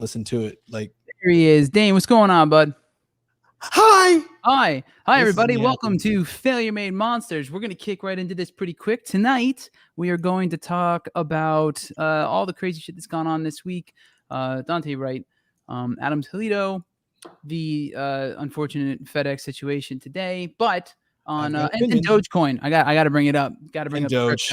listen to it. Like, there he is. Dane, what's going on, bud? Hi, Everybody. Welcome to Failure Made Monsters. We're going to kick right into this pretty quick. Tonight, we are going to talk about all the crazy shit that's gone on this week. Dante Wright, Adam Toledo, the unfortunate FedEx situation today, but on and Dogecoin. I got to bring it up. Got to bring up Doge.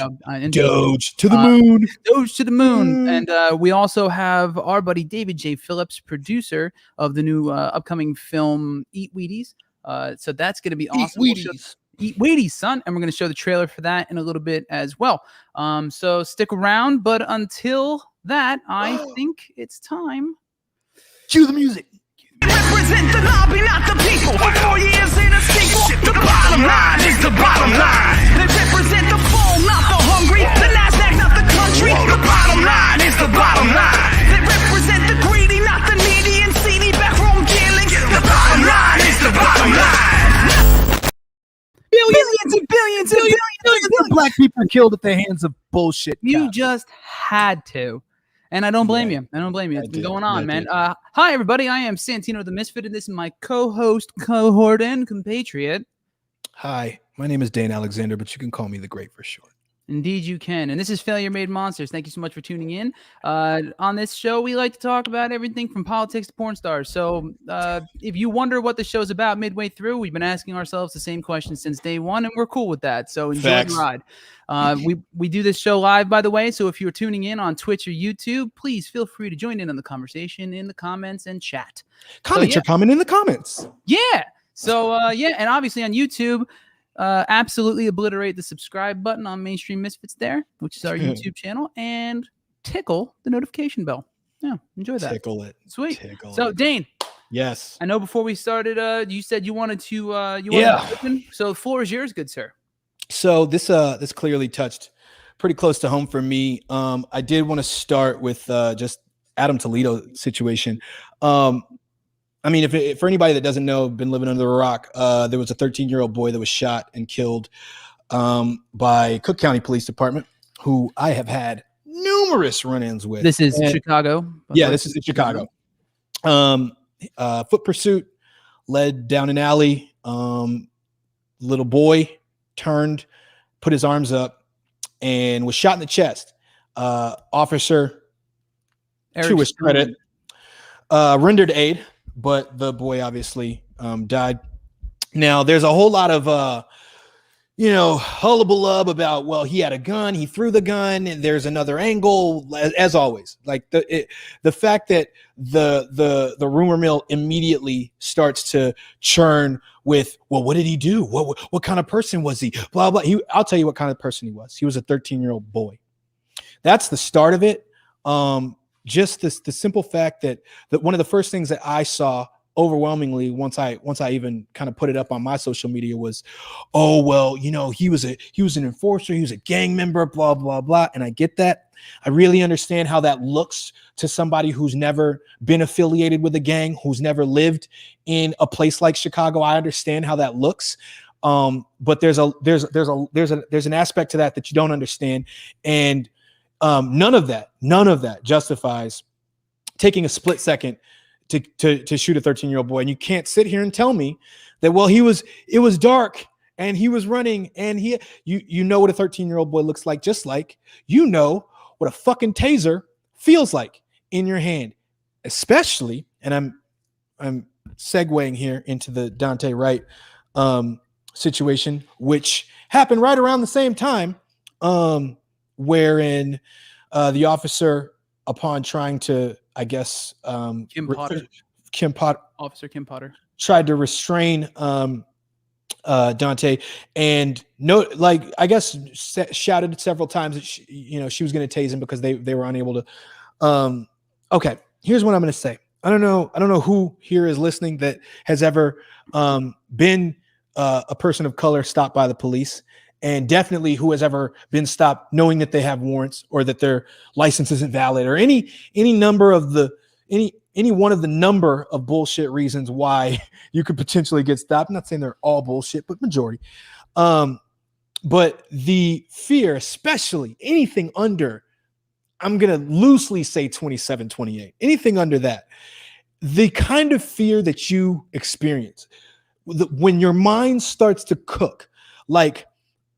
Doge to the moon. Doge to the moon. And we also have our buddy David J. Phillips, producer of the new upcoming film Eat Wheaties. So that's going to be awesome. Eat Wheaties, son. And we're going to show the trailer for that in a little bit as well. So stick around. But until that, I think it's time. Cue the music. Represent the lobby, not the people. 4 years in a sequel. The bottom line is the bottom line. They represent the full, not the hungry. The NASDAQ, not the country. The bottom line is the bottom line. They represent the greedy, not the needy and seedy backroom dealings. The bottom line is the bottom line. Billions and billions and billions of black people killed at the hands of bullshit. You just had to. And I don't blame you. I don't blame you. It's been going on, man. Hi, everybody. I am Santino the Misfit, and this is my co-host, cohort, and compatriot. Hi, my name is Dane Alexander, but you can call me the Great for short. Indeed, you can. And this is Failure Made Monsters. Thank you so much for tuning in. On this show, we like to talk about everything from politics to porn stars. So if you wonder what the show's about midway through, we've been asking ourselves the same question since day one, and we're cool with that. So enjoy the ride. We do this show live, by the way. So if you're tuning in on Twitch or YouTube, please feel free to join in on the conversation in the comments and chat. Comment your comment in the comments. Yeah. So, and obviously on YouTube, absolutely obliterate the subscribe button on Mainstream Misfits there, which is our YouTube channel, and tickle the notification bell. Yeah, enjoy that. Tickle it. Sweet. Tickle so, it. Dane. Yes. I know before we started, you said you wanted to open. So the floor is yours, good sir. So this clearly touched pretty close to home for me. I did want to start with just Adam Toledo situation. I mean, if for anybody that doesn't know, been living under a rock, there was a 13-year-old boy that was shot and killed by Cook County Police Department, who I have had numerous run-ins with. This is Chicago. Yeah, this is in Chicago. Foot pursuit led down an alley. Little boy turned, put his arms up, and was shot in the chest. Officer, to his credit, rendered aid, but the boy obviously died. Now, there's a whole lot of, hullabalub about, well, he had a gun, he threw the gun, and there's another angle, as always. Like the fact that the rumor mill immediately starts to churn with, well, what did he do? What kind of person was he? Blah, blah. I'll tell you what kind of person he was. He was a 13-year-old boy. That's the start of it. Just the simple fact that one of the first things that I saw overwhelmingly once I even kind of put it up on my social media was, oh, well, he was an enforcer, he was a gang member, blah, blah, blah. And I get that. I really understand how that looks to somebody who's never been affiliated with a gang, who's never lived in a place like Chicago. I understand how that looks. But there's an aspect to that you don't understand. And none of that justifies taking a split second to shoot a 13-year-old boy. And you can't sit here and tell me that, well, it was dark and he was running and you know what a 13-year-old boy looks like, just like you know what a fucking taser feels like in your hand, especially, and I'm segueing here into the Dante Wright situation, which happened right around the same time, wherein the officer, upon trying to, I guess, Officer Kim Potter tried to restrain Dante, and I guess shouted several times that she was going to tase him because they were unable to. Okay, here's what I'm going to say. I don't know who here is listening that has ever been a person of color stopped by the police. And definitely who has ever been stopped knowing that they have warrants or that their license isn't valid or any number of any one of the number of bullshit reasons why you could potentially get stopped. I'm not saying they're all bullshit, but majority. But the fear, especially anything under, I'm going to loosely say 27, 28, anything under that. The kind of fear that you experience when your mind starts to cook, like,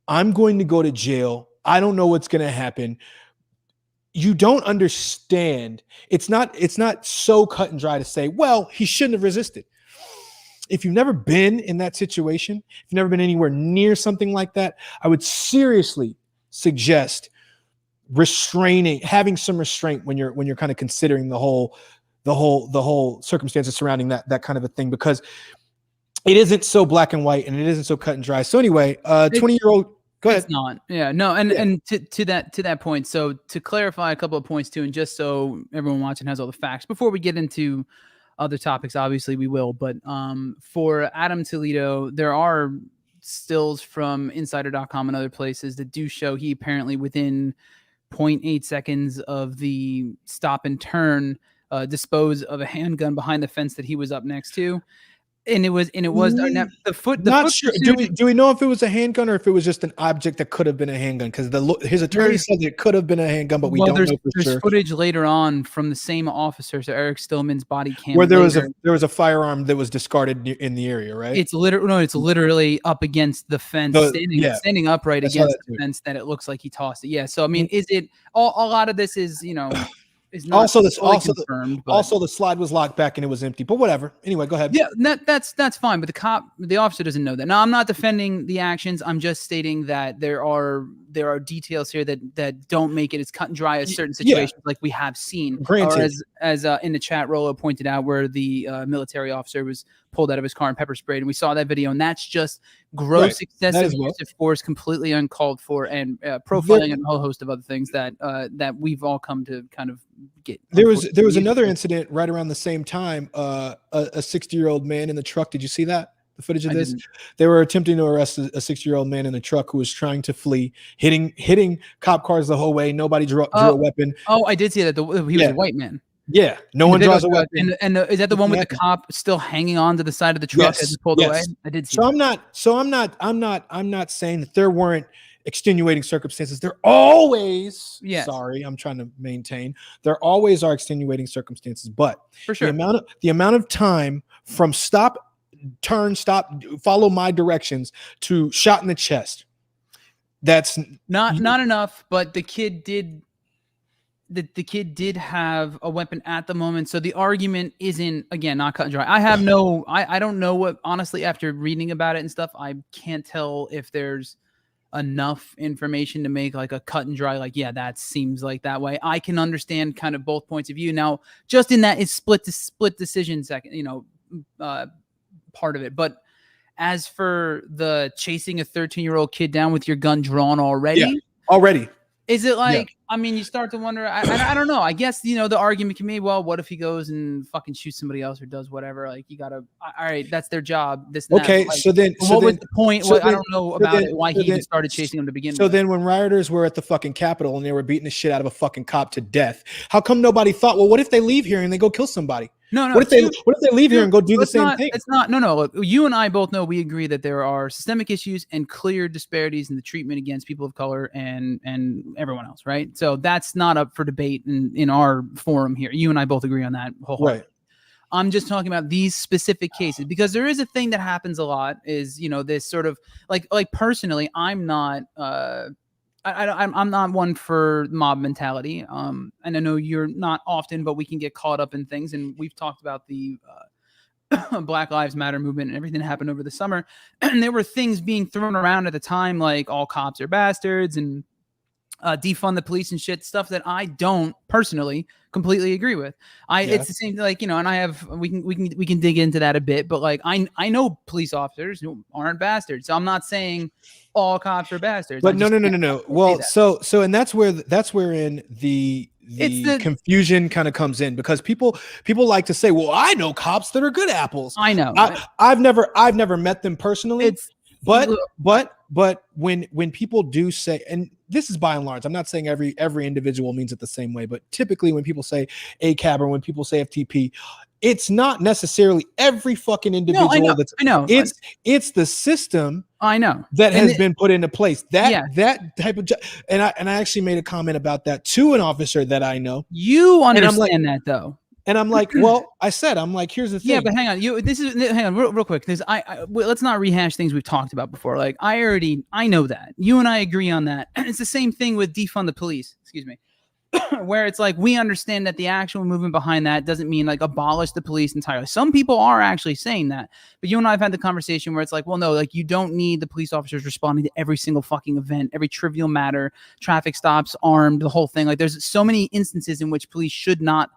I'm going to go to jail. I don't know what's going to happen. You don't understand. It's not so cut and dry to say, well, he shouldn't have resisted. If you've never been in that situation, if you've never been anywhere near something like that, I would seriously suggest having some restraint when you're kind of considering the whole circumstances surrounding that kind of a thing, because it isn't so black and white and it isn't so cut and dry. So anyway, 20-year-old, go ahead. It's not. Yeah, no, and to that point. So to clarify a couple of points too, and just so everyone watching has all the facts before we get into other topics, obviously we will. But for Adam Toledo, there are stills from Insider.com and other places that do show he apparently within 0.8 seconds of the stop and turn dispose of a handgun behind the fence that he was up next to. And it was the foot. Not sure. Do we know if it was a handgun or if it was just an object that could have been a handgun? Because his attorney said it could have been a handgun, but we don't know for there's sure. Footage later on from the same officer, so Eric Stillman's body cam, where there was a firearm that was discarded in the area, right? It's literally up against the fence, standing upright against the fence. That it looks like he tossed it. Yeah. So I mean, is it a lot of this is is not also the slide was locked back and it was empty, but whatever. Anyway, go ahead. Yeah, that's fine. But the officer doesn't know that. Now, I'm not defending the actions. I'm just stating that there are details here that don't make it as cut and dry as certain situations like we have seen. Granted. Or as in the chat, Rolo pointed out, where the military officer was pulled out of his car and pepper sprayed, and we saw that video, and that's just gross, excessive use of force, completely uncalled for, and profiling and a whole host of other things that we've all come to kind of get. There was another incident right around the same time. A 60-year-old man in the truck. Did you see that? The footage of this? They were attempting to arrest a 60-year-old man in a truck who was trying to flee, hitting cop cars the whole way. Nobody drew a weapon. Oh, I did see that. He was a white man. Yeah, no one draws a weapon. And is that the one with the cop still hanging on to the side of the truck as he pulled away? I did see. I'm not saying that there weren't extenuating circumstances. There always, sorry, I'm trying to maintain. There always are extenuating circumstances, but for sure, the amount of time from stop, turn, stop, follow my directions to shot in the chest. That's not enough, but the kid did have a weapon at the moment. So the argument isn't, again, not cut and dry. I don't know what, honestly, after reading about it and stuff, I can't tell if there's enough information to make like a cut and dry, like, yeah, that seems like that way. I can understand kind of both points of view. Now, just in that is split decision part of it. But as for the chasing a 13-year-old kid down with your gun drawn already, is it like, I mean, you start to wonder, I don't know. I guess, the argument can be, well, what if he goes and fucking shoots somebody else or does whatever? Like, you got to, all right, that's their job. This and okay, that. Like, what was the point? I don't know about it, why he even started chasing him to begin with. So then when rioters were at the fucking Capitol and they were beating the shit out of a fucking cop to death, how come nobody thought, well, what if they leave here and they go kill somebody? No. What if they leave here and go do the same thing? It's not. No. Look, you and I both know, we agree that there are systemic issues and clear disparities in the treatment against people of color and everyone else, right? So that's not up for debate in our forum here. You and I both agree on that wholeheartedly. Right. I'm just talking about these specific cases because there is a thing that happens a lot. Is this sort of like personally, I'm not. I'm not one for mob mentality. And I know you're not often, but we can get caught up in things. And we've talked about the Black Lives Matter movement and everything that happened over the summer. And there were things being thrown around at the time, like all cops are bastards and defund the police and shit, stuff that I don't personally completely agree with. It's the same, like, and I have, we can dig into that a bit, but like, I know police officers who aren't bastards. So I'm not saying all cops are bastards. But no. Well, so and that's where in the confusion kind of comes in, because people like to say, well, I know cops that are good apples. I know. I've never met them personally. But when people do say, and this is by and large, I'm not saying every individual means it the same way, but typically when people say ACAB or when people say FTP, it's not necessarily every fucking individual. I know. It's the system. I know that has been put into place. That type of and I actually made a comment about that to an officer that I know. You understand that though. And I'm like, well, I'm like, here's the thing. Yeah, but hang on. Hang on real quick, because let's not rehash things we've talked about before. Like I know that. You and I agree on that. And it's the same thing with defund the police. Excuse me. Where it's like we understand that the actual movement behind that doesn't mean like abolish the police entirely. Some people are actually saying that, but you and I have had the conversation where it's like, well, no, like you don't need the police officers responding to every single fucking event, every trivial matter, traffic stops, armed, the whole thing. Like there's so many instances in which police should not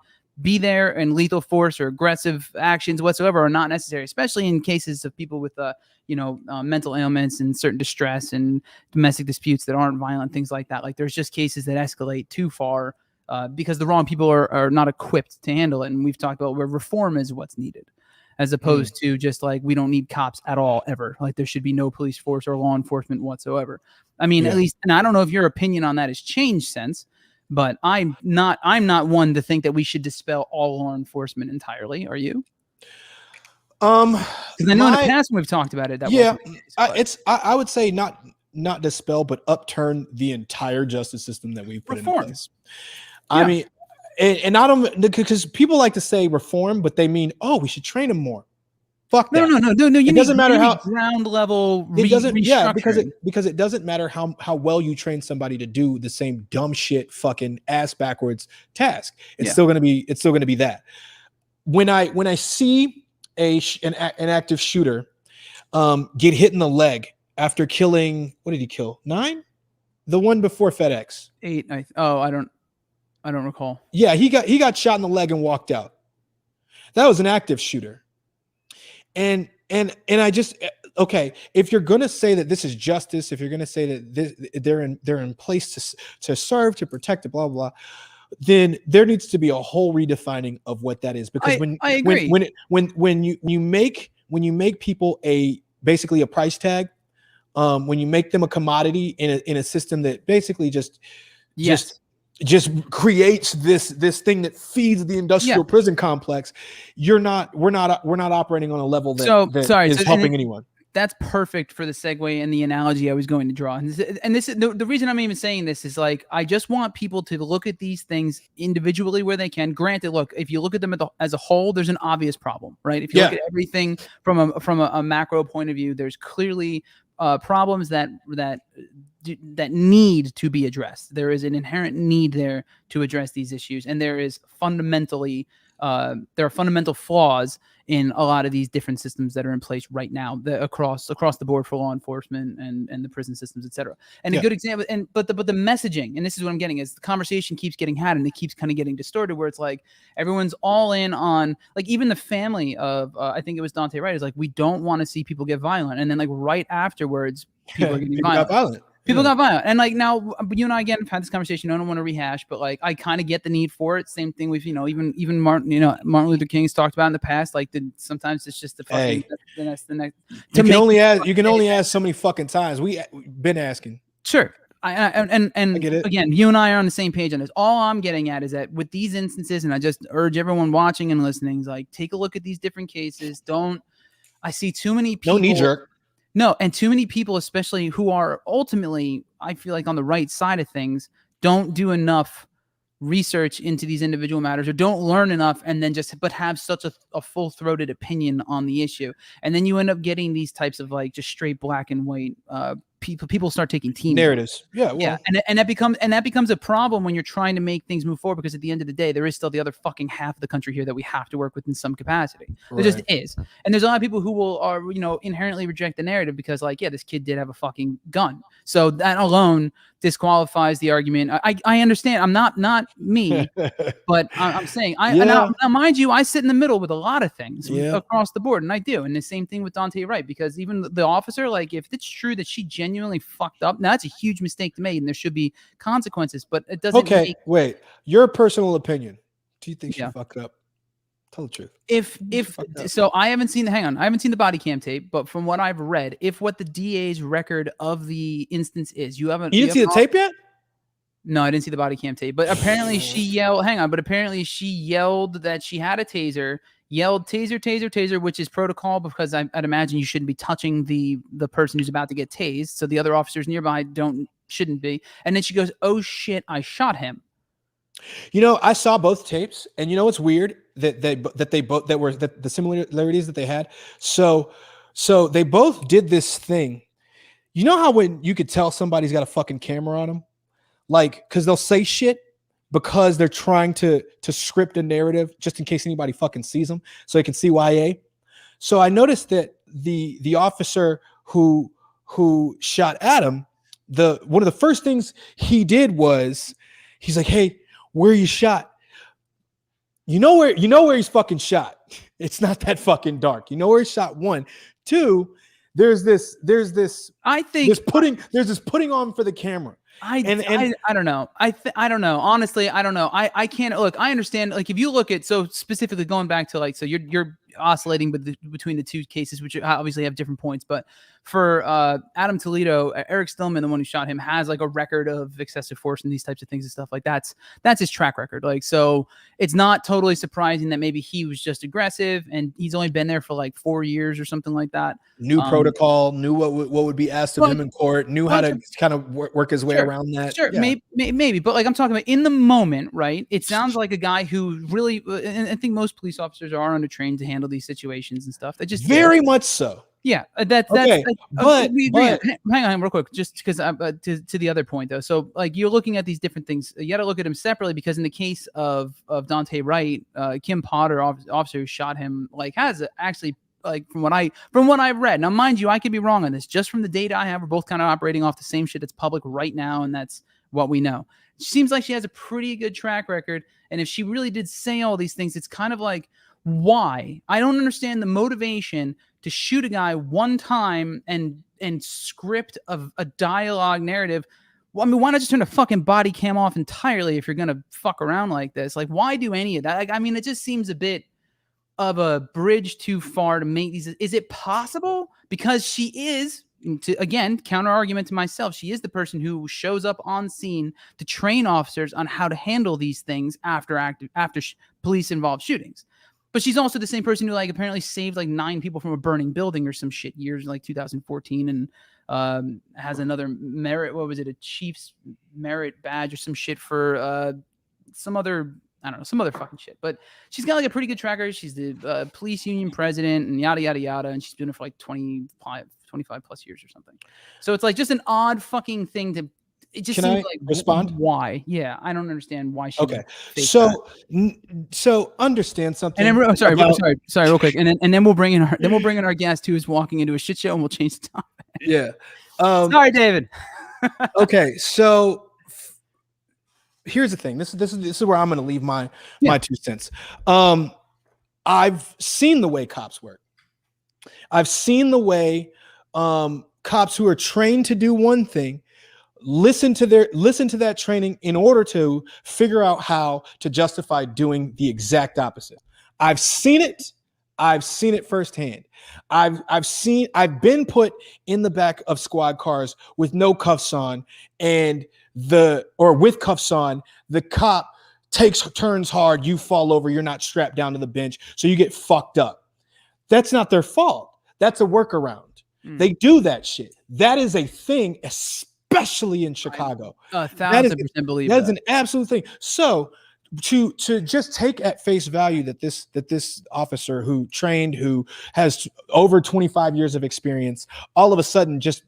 be there, and lethal force or aggressive actions whatsoever are not necessary, especially in cases of people with mental ailments and certain distress and domestic disputes that aren't violent, things like that. Like there's just cases that escalate too far because the wrong people are not equipped to handle it. And we've talked about where reform is what's needed, as opposed to just like we don't need cops at all ever. Like there should be no police force or law enforcement whatsoever. I mean, at least, and I don't know if your opinion on that has changed since. But I'm not one to think that we should dispel all law enforcement entirely. Are you? Because I know in the past when we've talked about it, I would say not dispel, but upturn the entire justice system that we've put in place. I mean, and I don't, because people like to say reform, but they mean, oh, we should train them more. Fuck that. No. It doesn't matter how ground level. It doesn't. Yeah, because it doesn't matter how well you train somebody to do the same dumb shit, fucking ass backwards task. It's still gonna be that. When I see an active shooter get hit in the leg after killing, what did he kill? 9? The one before FedEx. 8. I don't recall. Yeah, he got shot in the leg and walked out. That was an active shooter. And I just, okay, if you're going to say that this is justice, if you're going to say that they're in place to serve, to protect, blah, blah, blah, then there needs to be a whole redefining of what that is. Because I agree. when you make people basically a price tag, when you make them a commodity in a system that basically just creates this thing that feeds the industrial prison complex, we're not operating on a level that is helping anyone. That's perfect for the segue and the analogy I was going to draw. And this is the reason I'm even saying this is like, I just want people to look at these things individually where they can. Granted, look, if you look at them as a whole, there's an obvious problem, right? If you look at everything from a macro point of view, there's clearly problems that need to be addressed. There is an inherent need there to address these issues, and there are fundamental flaws in a lot of these different systems that are in place right now, across the board for law enforcement and the prison systems, et cetera. And a good example, but the messaging, and this is what I'm getting, is the conversation keeps getting had and it keeps kind of getting distorted, where it's like everyone's all in on, like, even the family of I think it was Dante Wright is like, we don't want to see people get violent, and then like right afterwards people are getting violent. People got violent. And like now you and I again have had this conversation. I don't want to rehash, but like I kind of get the need for it. Same thing with, even Martin Luther King's talked about in the past. Like sometimes it's just the fucking the next. You can only ask so many fucking times. We've been asking. Sure. I get it. Again, you and I are on the same page on this. All I'm getting at is that with these instances, and I just urge everyone watching and listening, is like, take a look at these different cases. I see too many people. No knee jerk. No, and too many people, especially who are ultimately, I feel like, on the right side of things, don't do enough research into these individual matters, or don't learn enough, and then but have such a full-throated opinion on the issue. And then you end up getting these types of like just straight black and white people start taking team narratives. And that becomes a problem when you're trying to make things move forward, because at the end of the day, there is still the other fucking half of the country here that we have to work with in some capacity. There just is. And there's a lot of people who are inherently reject the narrative because, like, yeah, this kid did have a fucking gun, so that alone disqualifies the argument. I understand. I'm not me, but I'm saying now mind you, I sit in the middle with a lot of things across the board, and I do. And the same thing with Dante Wright, because even the officer, like, if it's true that she genuinely fucked up, now that's a huge mistake to make, and there should be consequences. But it doesn't. Wait, your personal opinion. Do you think she fucked up? Tell the truth. I haven't seen the body cam tape, but from what I've read, if what the DA's record of the instance is, you didn't see the tape yet? No, I didn't see the body cam tape, but apparently she yelled. Hang on, but apparently she yelled that she had a taser yelled taser, taser, taser, which is protocol because I'd imagine you shouldn't be touching the person who's about to get tased, so the other officers nearby shouldn't be. And then she goes, "Oh shit, I shot him." I saw both tapes, and what's weird that the similarities that they had. So they both did this thing. You know how when you could tell somebody's got a fucking camera on them, like because they'll say shit because they're trying to script a narrative just in case anybody fucking sees them, so they can CYA. So I noticed that the officer who shot Adam, one of the first things he did was he's like, "Hey, where you shot? You know where he's fucking shot. It's not that fucking dark. You know where he shot. 1, 2. There's this. I think there's this putting on for the camera. I don't know. I don't know. Honestly, I don't know. I can't look. I understand. Like if you look at specifically going back to so you're oscillating between the two cases, which obviously have different points. But for Adam Toledo, Eric Stillman, the one who shot him, has like a record of excessive force and these types of things and stuff like that's his track record. Like so, it's not totally surprising that maybe he was just aggressive and he's only been there for like 4 years or something like that. New protocol, knew what would be asked of him in court, knew how to kind of work his way around that. Sure, yeah. maybe, but like I'm talking about in the moment, right? It sounds like a guy who really, and I think most police officers are undertrained to handle these situations and stuff. That just very much so. Yeah, that's okay. But hang on real quick, just because to the other point though. So like you're looking at these different things. You got to look at them separately because in the case of Dante Wright, Kim Potter, officer who shot him, like has actually. Like from what I've read. Now, mind you, I could be wrong on this. Just from the data I have, we're both kind of operating off the same shit that's public right now, and that's what we know. It seems like she has a pretty good track record, and if she really did say all these things, it's kind of like, why? I don't understand the motivation to shoot a guy one time and script of a dialogue narrative. Well, I mean, why not just turn a fucking body cam off entirely if you're gonna fuck around like this? Like, why do any of that? Like, I mean, it just seems a bit of a bridge too far to make these. Is it possible? Because she is, again, counter argument to myself, she is the person who shows up on scene to train officers on how to handle these things after police involved shootings. But she's also the same person who like apparently saved like 9 people from a burning building or some shit years like 2014 and has another merit. What was it? A chief's merit badge or some shit for some other. I don't know, some other fucking shit. But she's got like a pretty good tracker. She's the police union president and yada, yada, yada. And she's been there for like 25 plus years or something. So it's like just an odd fucking thing to, it just seems like respond. Why? Yeah. I don't understand why she. Okay. So understand something. And then, sorry, real quick. And then we'll bring in our guest who is walking into a shit show and we'll change the topic. Yeah. Sorry, David. Okay. So, here's the thing. This is where I'm going to leave my 2 cents. I've seen the way cops work. I've seen the way cops who are trained to do one thing listen to that training in order to figure out how to justify doing the exact opposite. I've seen it firsthand. I've been put in the back of squad cars with no cuffs on or with cuffs on, the cop turns hard, you fall over, you're not strapped down to the bench, so you get fucked up. That's not their fault. That's a workaround. They do that shit. That is a thing, especially in Chicago. 1,000% believe that is an absolute thing. So to just take at face value that this officer who trained, who has over 25 years of experience, all of a sudden just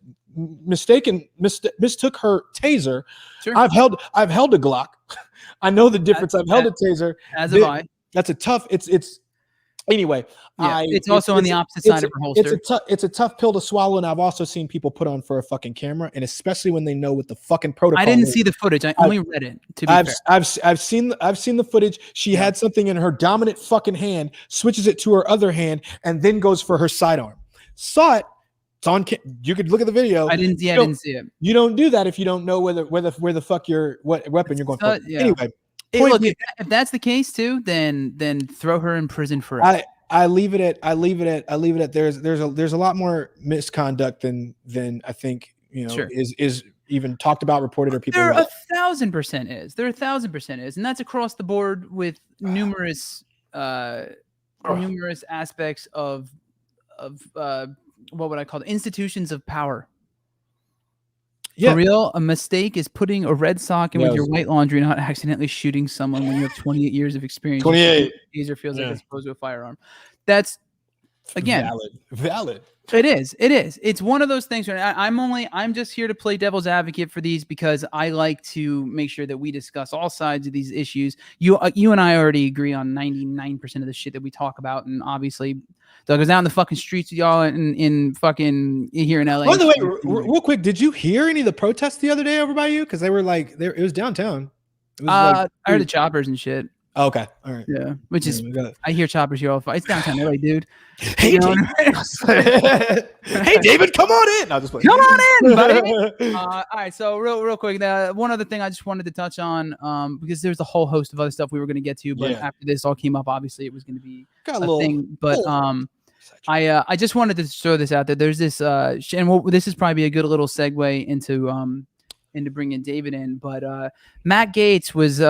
mistook her taser. Sure. I've held a Glock. I know the difference. I've held a taser. As have I. That's a tough. It's anyway. Yeah, it's also on the opposite side of her holster. It's a tough pill to swallow, and I've also seen people put on for a fucking camera, and especially when they know what the fucking protocol. I didn't see the footage. I only read it. To be fair, I've seen the footage. She had something in her dominant fucking hand, switches it to her other hand, and then goes for her sidearm. Saw it. It's on. You could look at the video. I didn't see it. You don't do that if you don't know where the fuck what weapon you're going for. Yeah. Anyway, look, if that's the case too, then throw her in prison forever. I leave it at there's a lot more misconduct than I think sure. is even talked about, reported, or people. There 1,000% is. There 1,000% is, and that's across the board with numerous numerous aspects of what would I call it? Institutions of power. Yeah. For real, a mistake is putting a red sock in with your white laundry, not accidentally shooting someone when you have 28 years of experience. 28. Taser feels like it's opposed to a firearm. That's again valid. It is. It's one of those things where I'm just here to play devil's advocate for these because I like to make sure that we discuss all sides of these issues. You and I already agree on 99% of the shit that we talk about, and obviously Doug was out in the fucking streets with y'all in fucking here in LA. By the way, real quick, did you hear any of the protests the other day over by you? Because they were like, it was downtown. It was I heard the choppers and shit. Oh, okay, all right. Yeah, which is I hear choppers here all the time. It's downtown LA, dude. Hey, you know hey, David, come on in. No, just come on in, buddy. All right, so real quick, one other thing I just wanted to touch on, because there's a whole host of other stuff we were going to get to, but after this all came up, obviously it was going to be a thing. But I just wanted to throw this out there. There's this, and this is probably a good little segue into bringing David in, but Matt Gaetz was what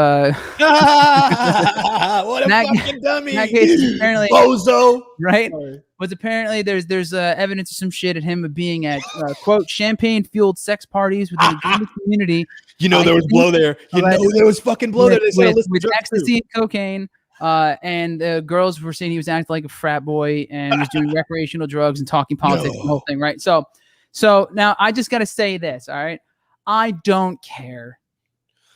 a fucking dummy. Matt Gaetz apparently bozo, right? Was apparently there's evidence of some shit at him being at quote champagne fueled sex parties within the gaming community. You know there was blow there. You know there was fucking blow there. With ecstasy and cocaine. And the girls were saying he was acting like a frat boy and was doing recreational drugs and talking politics and the whole thing, right? So now I just got to say this, all right? I don't care.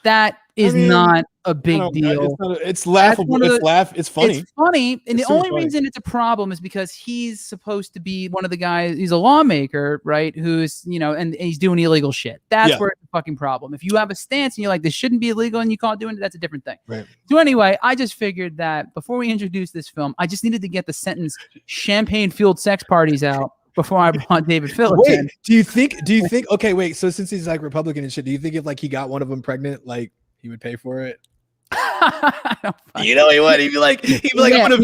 That is not a big deal. It's laughable. It's funny. It's funny. And the only reason it's a problem is because he's supposed to be one of the guys, he's a lawmaker, right? Who's, and he's doing illegal shit. That's where it's a fucking problem. If you have a stance and you're like, this shouldn't be illegal and you can't do it, that's a different thing. Right. So anyway, I just figured that before we introduce this film, I just needed to get the sentence champagne-fueled sex parties out before I brought David Phillips in. Do you think, okay, wait, so since he's like Republican and shit, do you think if like he got one of them pregnant, like he would pay for it? You know he would. He'd be like, I'm gonna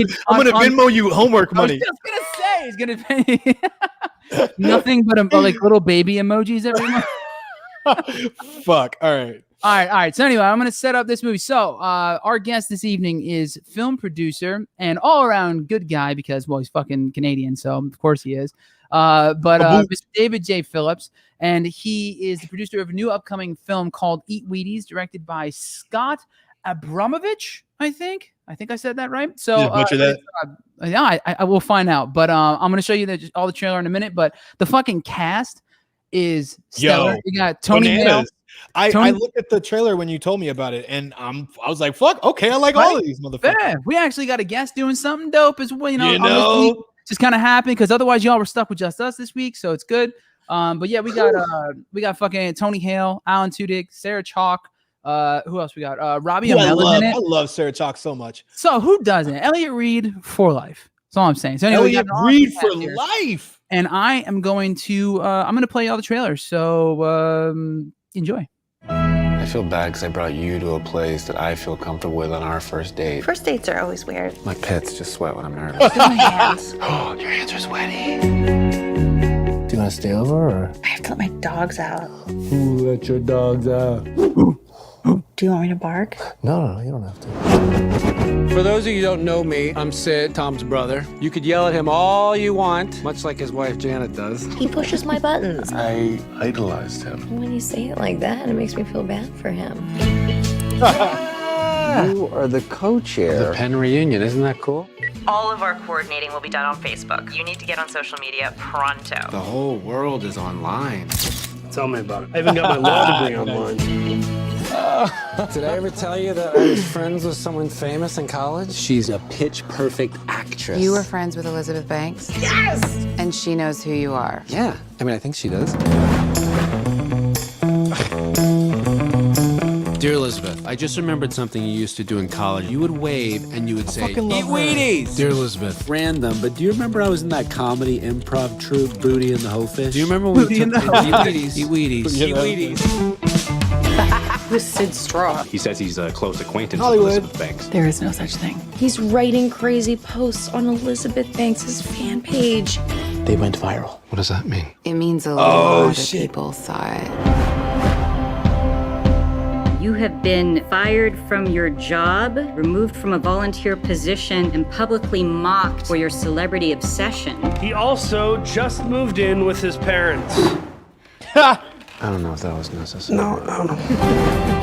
Venmo you homework money. I was just gonna say he's gonna pay nothing but like little baby emojis every month. Fuck. All right. So anyway, I'm going to set up this movie. So our guest this evening is film producer and all around good guy because, well, he's fucking Canadian. So of course he is. But Mr. David J. Phillips, and he is the producer of a new upcoming film called Eat Wheaties, directed by Scott Abramovich, I think I said that right. So butcher that. I will find out. But I'm going to show you all the trailer in a minute. But the fucking cast is stellar. You got Tony Hale. I looked at the trailer when you told me about it, and I was like, "Fuck, okay, I like all of these motherfuckers." Yeah, we actually got a guest doing something dope as well. Just kind of happy because otherwise y'all were stuck with just us this week, so it's good. But yeah, we got fucking Tony Hale, Alan Tudyk, Sarah Chalk. Who else we got? Robbie Amell in it. I love Sarah Chalk so much. So who doesn't? Elliot Reed for life. That's all I'm saying. So anyway, Elliot Reed for life. And I am going to play all the trailers. So enjoy. I feel bad because I brought you to a place that I feel comfortable with on our first date. First dates are always weird. My pets just sweat when I'm nervous. My hands. Oh, your hands are sweaty. Do you want to stay over or? I have to let my dogs out. Who let your dogs out? Do you want me to bark? No, you don't have to. For those of you who don't know me, I'm Sid, Tom's brother. You could yell at him all you want, much like his wife Janet does. He pushes my buttons. I idolized him. When you say it like that, it makes me feel bad for him. You are the co-chair. The Penn reunion, isn't that cool? All of our coordinating will be done on Facebook. You need to get on social media pronto. The whole world is online. Tell me about it. I even got my law degree online. Did I ever tell you that I was friends with someone famous in college? She's a pitch-perfect actress. You were friends with Elizabeth Banks? Yes! And she knows who you are? Yeah. I mean, I think she does. Dear Elizabeth, I just remembered something you used to do in college. You would wave and you would say, "Eat Wheaties!" Dear Elizabeth, random, but do you remember I was in that comedy improv troupe, Booty and the Whole Fish? Do you remember when we took Eat Wheaties? Eat Wheaties. Eat Wheaties. Who's Sid Straw? He says he's a close acquaintance Hollywood. with Elizabeth Banks. There is no such thing. He's writing crazy posts on Elizabeth Banks' fan page. They went viral. What does that mean? It means a lot of people saw it. You have been fired from your job, removed from a volunteer position, and publicly mocked for your celebrity obsession. He also just moved in with his parents. I don't know if that was necessary. No.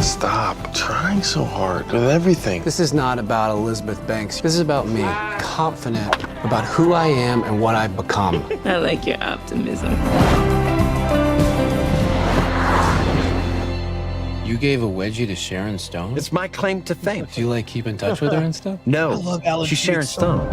Stop trying so hard with everything. This is not about Elizabeth Banks. This is about me, confident about who I am and what I've become. I like your optimism. You gave a wedgie to Sharon Stone? It's my claim to fame. Do you like keep in touch with her and stuff? No. I love Alice. She's Sharon Stone.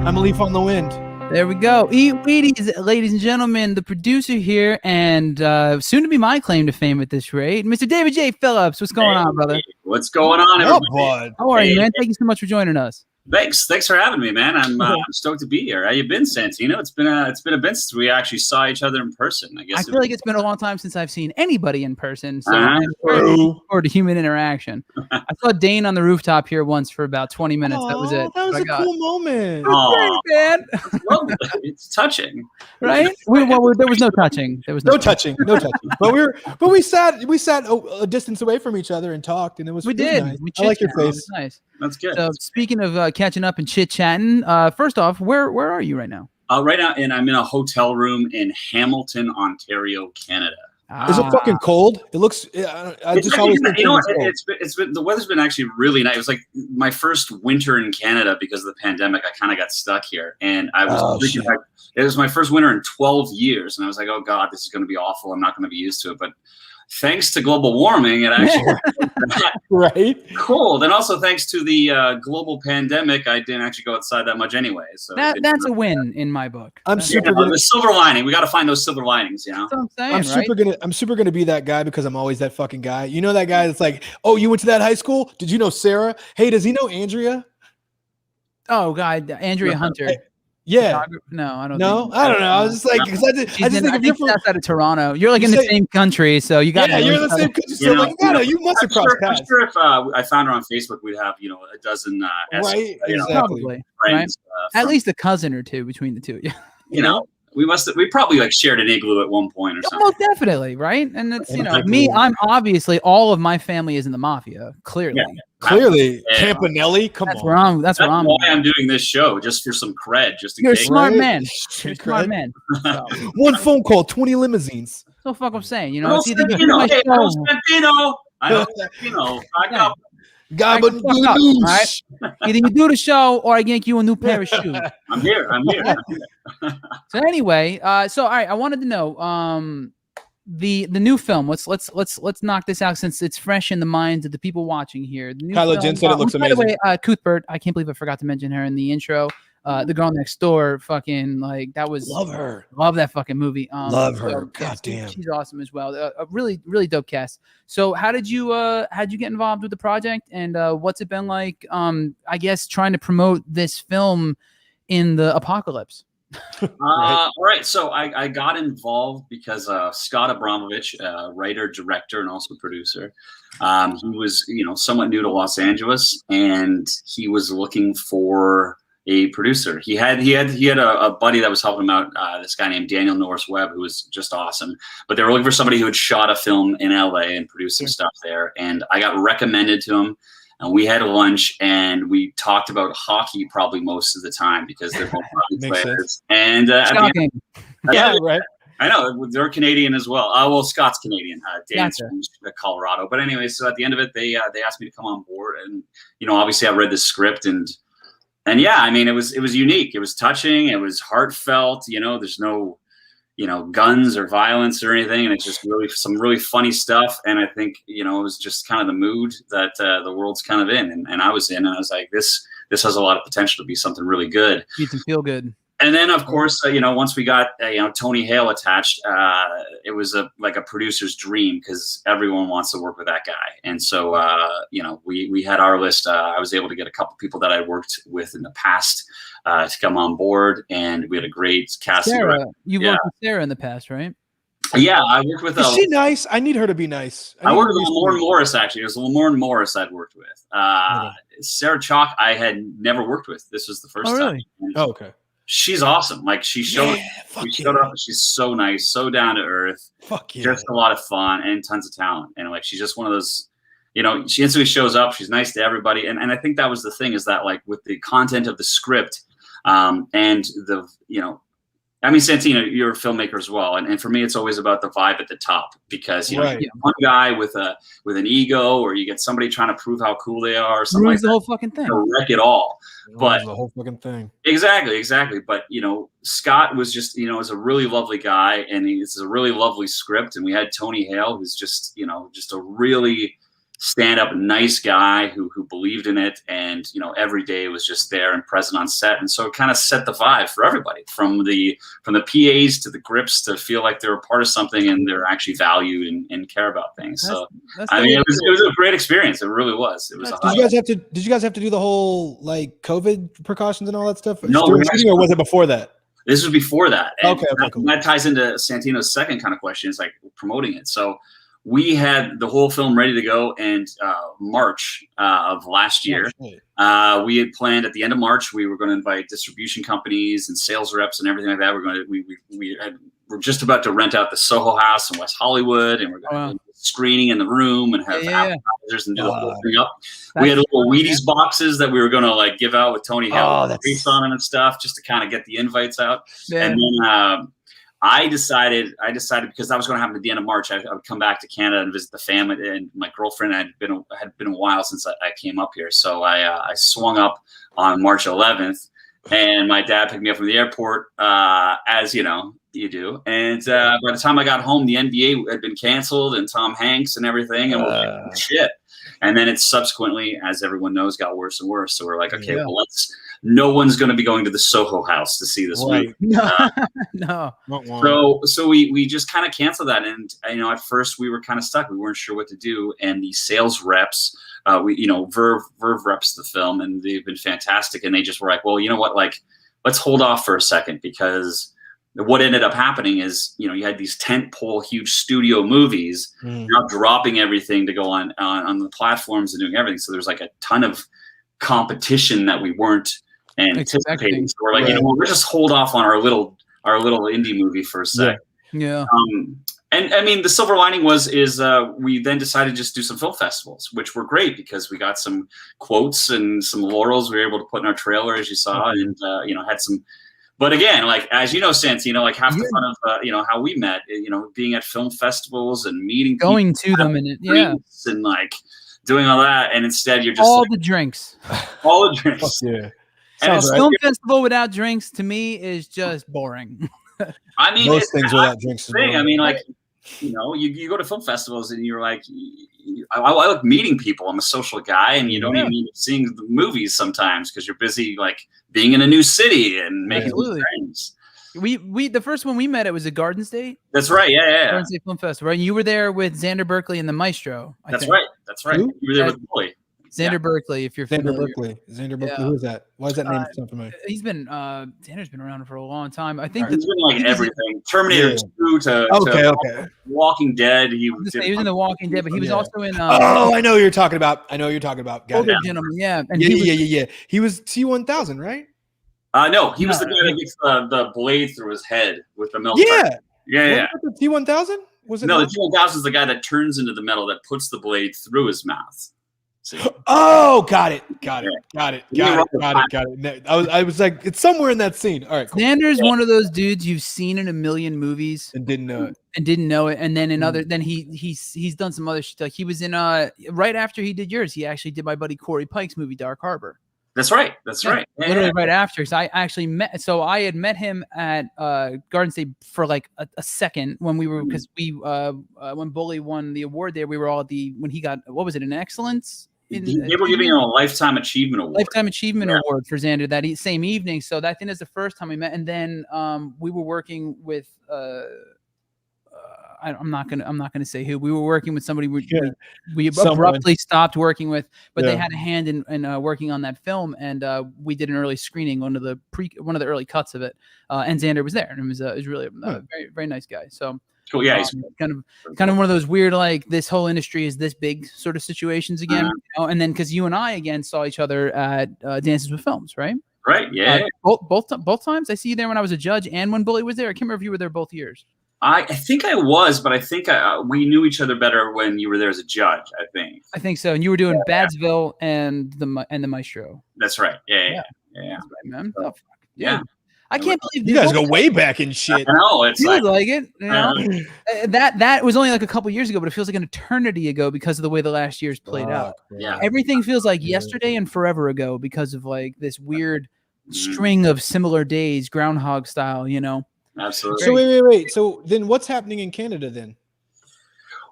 I'm a leaf on the wind. There we go. Eat Wheaties, ladies and gentlemen, the producer here, and soon to be my claim to fame at this rate, Mr. David J. Phillips. What's going on, brother? What's going on, everybody? How are you, man? Thank you so much for joining us. Thanks for having me, man. I'm stoked to be here. How you been, Santino? It's been a bit since we actually saw each other in person. I guess I feel like it's been a long time since I've seen anybody in person. So I'm looking forward to human interaction. I saw Dane on the rooftop here once for about 20 minutes. That was it. That was a cool moment. It was great, man. It's touching, right? There was no touching. There was no touching. But we sat a distance away from each other and talked, and it was we did. Nice. We I like your chit-chatted. It face. was nice. That's good. So speaking of catching up and chit-chatting, first off, where are you right now? Right now, and I'm in a hotel room in Hamilton, Ontario, Canada. Is it fucking cold? It looks. I just always think it's been the weather's been actually really nice. It was like my first winter in Canada because of the pandemic. I kind of got stuck here, and I was thinking like, it was my first winter in 12 years, and I was like, oh god, this is going to be awful. I'm not going to be used to it, but thanks to global warming, it actually right cold, and also thanks to the global pandemic, I didn't actually go outside that much anyway. So that's a win in my book. I'm super good. The silver lining. We got to find those silver linings, you know. That's what I'm saying, I'm super gonna be that guy because I'm always that fucking guy. You know that guy that's like, oh, you went to that high school? Did you know Sarah? Hey, does he know Andrea? Oh God, Andrea Hunter. Yeah. No, I don't. No, I don't know. I was just like, because I just think if you're from outside of Toronto, you're like in the same country, so you got. Yeah, you're in the same country, so you must have crossed paths. I'm sure if I found her on Facebook, we'd have a dozen. Right, exactly. Probably, right? At least a cousin or two between the two. You know. We probably like shared an igloo at one point or something. Most definitely, right? And that's me. I'm obviously all of my family is in the mafia. Clearly, Campanelli. Come that's on, where I'm. That's why I'm doing this show, just for some cred. Just you're a smart man. You're a smart man. So. One phone call, 20 limousines. So fuck, I'm saying. I know Santino. Back up. Right? Either you do the show or I get you a new pair of shoes. I'm here. So anyway, all right, I wanted to know the new film. Let's knock this out since it's fresh in the minds of the people watching here. The new Kyla Jen said it looks amazing. By the way, Cuthbert, I can't believe I forgot to mention her in the intro. The girl next door, fucking like that was love her. Love that fucking movie. Love her. God damn, she's awesome as well. A really dope cast. So how did you get involved with the project, and what's it been like? I guess trying to promote this film in the apocalypse. All right, so I got involved because Scott Abramovich, writer, director, and also producer, he was somewhat new to Los Angeles, and he was looking for a producer. He had a buddy that was helping him out, this guy named Daniel Norris Webb, who was just awesome. But they were looking for somebody who had shot a film in LA and produced some stuff there. And I got recommended to him, and we had lunch and we talked about hockey probably most of the time because they're both hockey players. And shocking. Right. I know they're Canadian as well. Well, Scott's Canadian. Dan's from Colorado. But anyway, so at the end of it, they asked me to come on board, and obviously I read the script and yeah, I mean, it was unique. It was touching. It was heartfelt. There's no, guns or violence or anything. And it's just some really funny stuff. And I think, it was just kind of the mood that the world's kind of in. And I was in, and I was like, this has a lot of potential to be something really good. You can feel good. And then, of course, once we got Tony Hale attached, it was like a producer's dream because everyone wants to work with that guy. And so, we had our list. I was able to get a couple people that I worked with in the past to come on board, and we had a great cast. Sarah, you worked with Sarah in the past, right? Yeah, I worked with. Is she nice? I need her to be nice. I worked with Lauren Morris, actually. It was Lauren Morris I'd worked with. Sarah Chalk, I had never worked with. This was the first time. Oh, okay. she's awesome. Like she showed up and she's so nice, so down to earth. Fuck yeah. Just a lot of fun and tons of talent. And like she's just one of those, you know, she instantly shows up, she's nice to everybody. And I think that was the thing, is that like with the content of the script, and the, you know, I mean, Santino, you're a filmmaker as well, and for me, it's always about the vibe at the top, because you know, you get one guy with an ego, or you get somebody trying to prove how cool they are, or something Ruins like the whole fucking thing. Wreck it all. But the whole fucking thing. Exactly. But you know, Scott was just, you know, is a really lovely guy, and it's a really lovely script. And we had Tony Hale, who's just, you know, just a really stand-up nice guy who believed in it, and you know, every day was just there and present on set. And so it kind of set the vibe for everybody, from the PAs to the grips, to feel like they're a part of something and they're actually valued and care about things. So I mean, it was a great experience. It really was. It was. Did you guys have to do the whole like COVID precautions and all that stuff? No, or was it before that? This was before that. And okay, cool. That ties into Santino's second kind of question, is like promoting it. So we had the whole film ready to go, and March of last year, we had planned at the end of March, we were going to invite distribution companies and sales reps and everything like that. We're just about to rent out the Soho House in West Hollywood, and we're going to do screening in the room and have appetizers and do the whole thing up. We had little Wheaties boxes that we were going to like give out with Tony Hale based on them and stuff, just to kind of get the invites out. And then I decided because that was going to happen at the end of March, I would come back to Canada and visit the family, and my girlfriend had been a while since I came up here. So I swung up on March 11th, and my dad picked me up from the airport, as you know, you do. And by the time I got home, the NBA had been canceled, and Tom Hanks and everything, and we're like, shit. And then it subsequently, as everyone knows, got worse and worse. So we're like, okay, well, no one's going to be going to the Soho House to see this movie. No. So we just kind of canceled that. And, you know, at first we were kind of stuck. We weren't sure what to do. And the sales reps, Verve reps the film, and they've been fantastic. And they just were like, well, you know what, like, let's hold off for a second, because what ended up happening is, you know, you had these tentpole huge studio movies now dropping everything to go on the platforms and doing everything. So there's like a ton of competition that we weren't anticipating. So we're like, you know, we'll just hold off on our little indie movie for a sec. Yeah. And I mean, the silver lining is we then decided to just do some film festivals, which were great, because we got some quotes and some laurels we were able to put in our trailer, as you saw, and you know, had some. But again, like, as you know, Santino, like half the fun of you know, how we met, you know, being at film festivals and meeting going to them, and and like doing all that, and instead you're just all like, the drinks. Yeah. And a film festival without drinks, to me, is just boring. I mean, most things without drinks. I mean, like, you know, you go to film festivals and you're like, I like meeting people. I'm a social guy, and you don't even end up seeing the movies sometimes because you're busy like being in a new city and making friends. We the first one we met, it was at Garden State. That's right. Yeah. Garden State Film Festival. And you were there with Xander Berkeley and the Maestro. That's right. Who? You were there with Bully. Xander Berkeley, if you're familiar. Xander Berkeley. Who is that? Why is that name sound familiar? He's been Xander's been around for a long time. I think he's been like everything. Terminator 2 to Walking Dead. He was in The Walking Dead, but he was also in. I know who you're talking about. Older gentleman, yeah. And he was T-1000, right? No, he was the guy that gets the blade through his head with the milk. Yeah. The T-1000? Was it? No, the T-1000 is the guy that turns into the metal that puts the blade through his mouth. Oh, got it. I was like, it's somewhere in that scene. All right, cool. Xander's one of those dudes you've seen in a million movies and didn't know it. And then in other, then he's done some other shit. Like he was in right after he did yours, he actually did my buddy Corey Pike's movie Dark Harbor. That's right. Literally right after. So I actually I had met him at Garden State for like a second when we were, because when Bully won the award there, we were all at when he got, what was it, an excellence? They were giving him a Lifetime Achievement Award. Award for Xander that same evening. So that thing is the first time we met. And then we were working with I'm not gonna say who. We were working with somebody we abruptly stopped working with, but they had a hand in working on that film, and we did an early screening, one of the early cuts of it, and Xander was there, and it was really a very, very nice guy. So cool, yeah, he's kind of one of those weird, like, this whole industry is this big sort of situations again, you know? And then because you and I again saw each other at Dances with Films, right? Right. Yeah. Both times. I see you there when I was a judge and when Bully was there. I can't remember if you were there both years. I think I was, but I think we knew each other better when you were there as a judge. I think so. And you were doing Badsville and the Maestro. That's right. Yeah. That's right, man. So, Oh, fuck. yeah. I can't believe you guys go way back in shit. I know. It's feels like it. You know? That was only like a couple years ago, but it feels like an eternity ago because of the way the last year's played out. Yeah. Everything feels like yesterday and forever ago because of like this weird string of similar days, Groundhog style. You know. Absolutely. So wait. So then, what's happening in Canada then?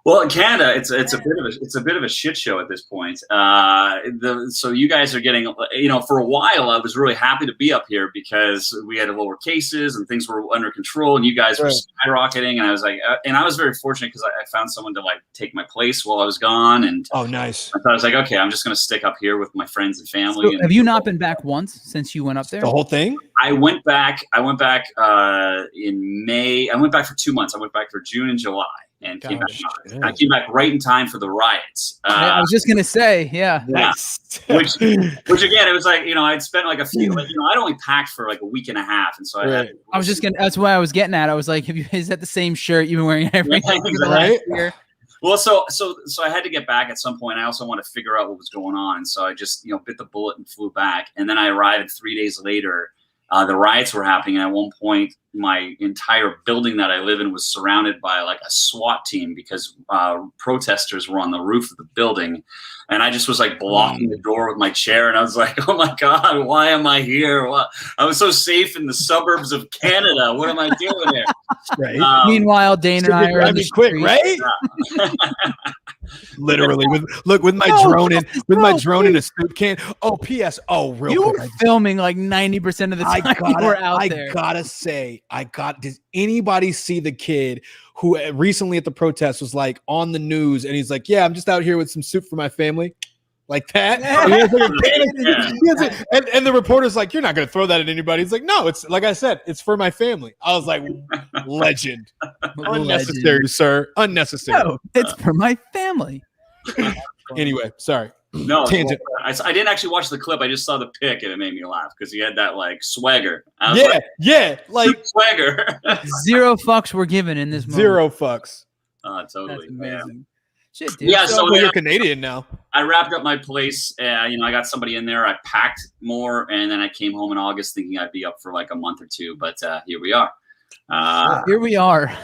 Well, in Canada, it's a bit of a shit show at this point. So you guys are getting, for a while, I was really happy to be up here because we had lower cases and things were under control, and you guys were skyrocketing. And I was like, and I was very fortunate because I found someone to like take my place while I was gone. And nice. So I was like, okay, I'm just going to stick up here with my friends and family. So have you not been back once since you went up there? The whole thing? I went back in May. I went back for 2 months. I went back for June and July. And came back. I came back right in time for the riots. I was just gonna say, yeah. Which again, it was like I'd spent like a few. I'd only packed for like a week and a half, and so I was just gonna. That's why I was getting at. I was like, is that the same shirt you've been wearing every right? Year? Well, so I had to get back at some point. I also wanted to figure out what was going on, so I just bit the bullet and flew back. And then I arrived 3 days later. The riots were happening, and at one point, my entire building that I live in was surrounded by like a SWAT team because protesters were on the roof of the building, and I just was like blocking the door with my chair, and I was like, "Oh my God, why am I here? I was so safe in the suburbs of Canada. What am I doing here?" Right. Meanwhile, Dane and I are in the quick, right? Literally, with my drone in a soup can. Oh, P.S. Oh, real quick, were filming like 90% of the time you were out there. I gotta say, does anybody see the kid who recently at the protest was like on the news and he's like, yeah, I'm just out here with some soup for my family? Like that. And the reporter's like, you're not going to throw that at anybody. He's like, no, it's like I said, it's for my family. I was like, legend. Unnecessary, sir. Unnecessary. No, it's for my family. Anyway, sorry. No, tangent. I didn't actually watch the clip. I just saw the pic and it made me laugh because he had that like swagger. Like swagger. Zero fucks were given in this moment. Zero fucks. Totally. That's amazing. Yeah. Shit, dude. Yeah, so you're Canadian now. I wrapped up my place. I got somebody in there. I packed more, and then I came home in August thinking I'd be up for like a month or two. But here we are. Here we are.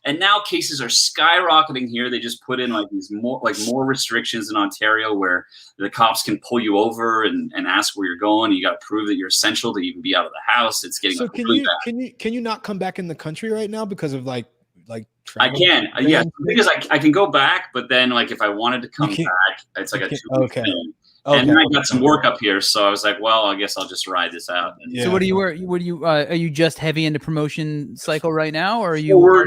Now cases are skyrocketing here. They just put in like these more restrictions in Ontario where the cops can pull you over and ask where you're going. You got to prove that you're essential to even be out of the house. It's getting can you not come back in the country right now because of like I can, yeah, because I can go back, but then like if I wanted to come back, it's like a 2 week thing. And then I got some work up here, so I was like, well, I guess I'll just ride this out. So what do you are you just heavy into promotion cycle right now, or are you? We're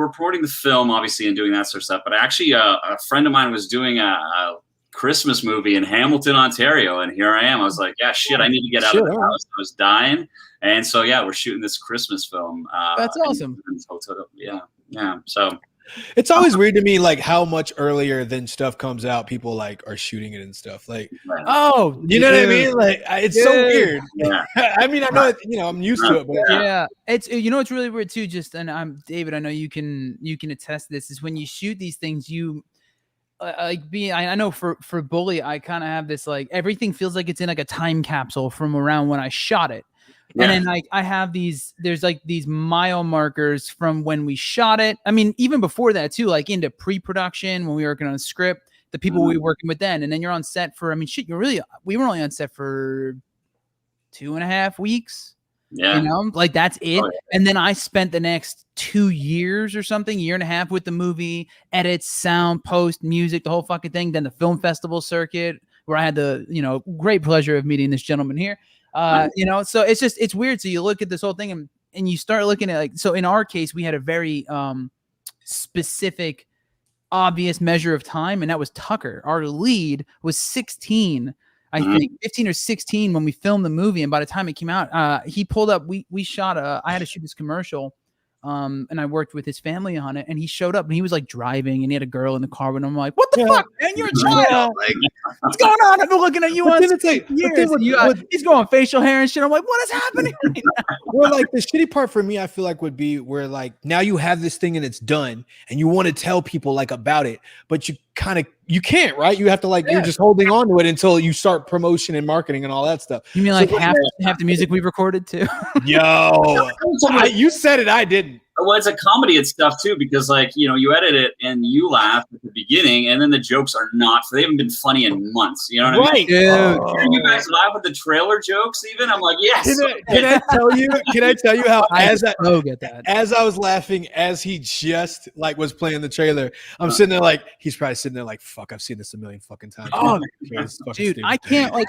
promoting the film, obviously, and doing that sort of stuff. But actually, a friend of mine was doing a Christmas movie in Hamilton, Ontario, and here I am. I was like, yeah, shit, I need to get out of the house. I was dying, and so yeah, we're shooting this Christmas film. That's awesome. Yeah. So it's always weird to me, like how much earlier than stuff comes out, people like are shooting it and stuff. Like, oh, you know what I mean? Like, it's so weird. Yeah. I mean, I know, I'm used to it, but yeah, it's it's really weird too. Just and I'm David. I know you can attest to this. Is when you shoot these things, you. I know for Bully, I kind of have this like everything feels like it's in like a time capsule from around when I shot it. Yeah. And then like I have there's like these mile markers from when we shot it. I mean, even before that too, like into pre-production when we were working on a script, the people we were working with then, and then you're on set for, we were only on set for 2.5 weeks. Yeah. Like that's it. Oh, yeah. And then I spent the next 2 years or something, 1.5 years with the movie, edits, sound, post, music, the whole fucking thing. Then the film festival circuit where I had the, great pleasure of meeting this gentleman here. So it's weird. So you look at this whole thing and you start looking at like, so in our case, we had a very specific, obvious measure of time. And that was Tucker. Our lead was 16, I think 15 or 16 when we filmed the movie. And by the time it came out, he pulled up, we shot I had to shoot this commercial and I worked with his family on it, and he showed up and he was like driving and he had a girl in the car, and I'm like, what the fuck, man? You're a child. Like, what's going on? I've been looking at you on years. He's going facial hair and shit. I'm like, what is happening right now? Well, like the shitty part for me, I feel like would be where like now you have this thing and it's done and you want to tell people like about it, but you can't, right? You have to like, you're just holding on to it until you start promotion and marketing and all that stuff. You mean like half the music we've recorded too? Yo, you said it, I didn't. Well, it's a comedy and stuff too, because like, you know, you edit it and you laugh at the beginning and then the jokes are not, they haven't been funny in months. You know what I mean? Dude. You guys laugh at the trailer jokes even? I'm like, yes. Can I tell you how as I was laughing as he just like was playing the trailer, I'm sitting there like, he's probably sitting there like, fuck, I've seen this a million fucking times. Oh, dude, I can't like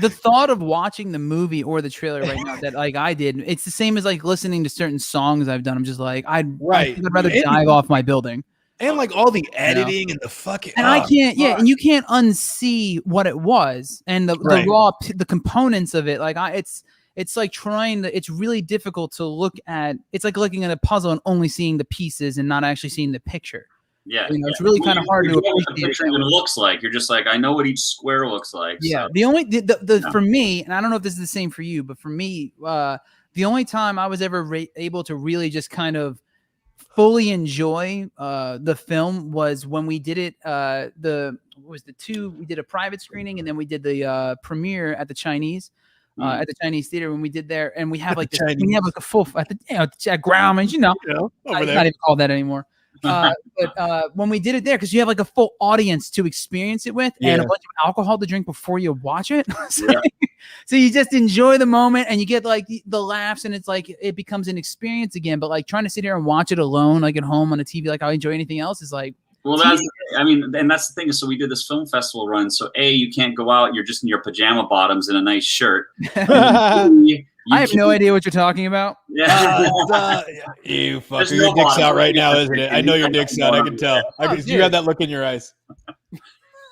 the thought of watching the movie or the trailer right now that like I did. It's the same as like listening to certain songs I've done. I'm just like, I'd rather dive off my building. And like all the editing and the fucking, and I can't, and you can't unsee what it was and the raw, the components of it. Like it's like it's really difficult to look at. It's like looking at a puzzle and only seeing the pieces and not actually seeing the picture. Yeah, you know, it's really kind of hard to appreciate what the picture even looks like. You're just like, I know what each square looks like. Yeah, so. For me, and I don't know if this is the same for you, but for me, the only time I was ever able to really just kind of fully enjoy the film was when we did it. We did a private screening and then we did the premiere at the Chinese. At the Chinese theater when we did there, and we have like a full at Grauman's, you know, it's not even called that anymore. But when we did it there, because you have like a full audience to experience it with, and a bunch of alcohol to drink before you watch it, so you just enjoy the moment, and you get like the laughs, and it's like it becomes an experience again. But like trying to sit here and watch it alone, like at home on a TV, like I enjoy anything else, is like. Well, and that's the thing. So we did this film festival run. So you can't go out. You're just in your pajama bottoms and a nice shirt. I have no idea what you're talking about. Yeah. You fucker. Your dick's out right now, isn't it? I know your dick's out. I can tell. You have that look in your eyes.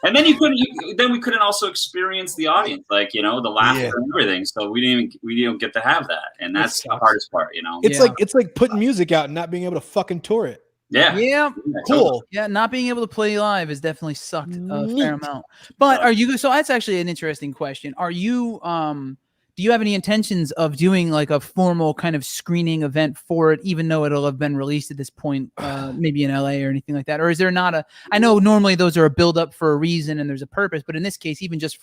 And then we couldn't also experience the audience, like, you know, the laughter and everything. So we didn't get to have that. And that's the hardest part, you know. It's like putting music out and not being able to fucking tour it. Yeah. Cool. Yeah, not being able to play live has definitely sucked a fair amount. But are you? So that's actually an interesting question. Are you? Do you have any intentions of doing like a formal kind of screening event for it, even though it'll have been released at this point, maybe in LA or anything like that? Or is there not I know normally those are a build up for a reason and there's a purpose, but in this case, even just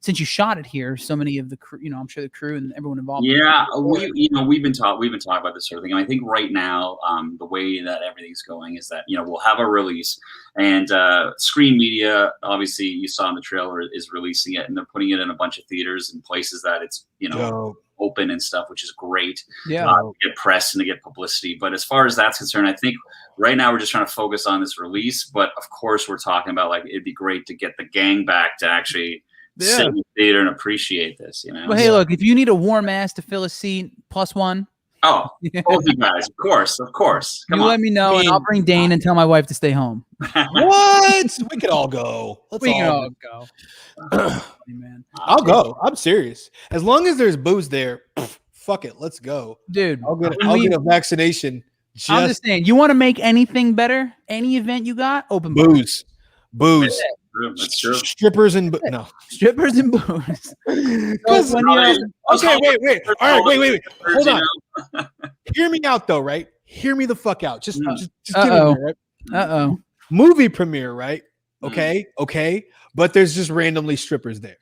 since you shot it here, so many of the crew, you know, I'm sure the crew and everyone involved. Yeah, we've been talking about this sort of thing. And I think right now, the way that everything's going is that, you know, we'll have a release and Screen Media, obviously you saw in the trailer, is releasing it and they're putting it in a bunch of theaters and places that it's, you know, open and stuff, which is great. To get press and to get publicity. But as far as that's concerned, I think right now we're just trying to focus on this release. But of course, we're talking about like it'd be great to get the gang back to actually sit in the theater and appreciate this. You know. Well, hey, look, if you need a warm ass to fill a seat, +1. Oh, both you guys, of course. Come on. Let me know, and I'll bring Dane and tell my wife to stay home. What? We could all go. We can all go. Man. I'll go. I'm serious. As long as there's booze there, fuck it. Let's go. Dude, I'll get a vaccination. I'm just saying, you want to make anything better? Any event you got? Open booze. That's true. Strippers and strippers and booze. Wait. All right, wait. Hold on. Hear me out, though. Right? Hear me the fuck out. Just give me right. Movie premiere, right? Okay. But there's just randomly strippers there.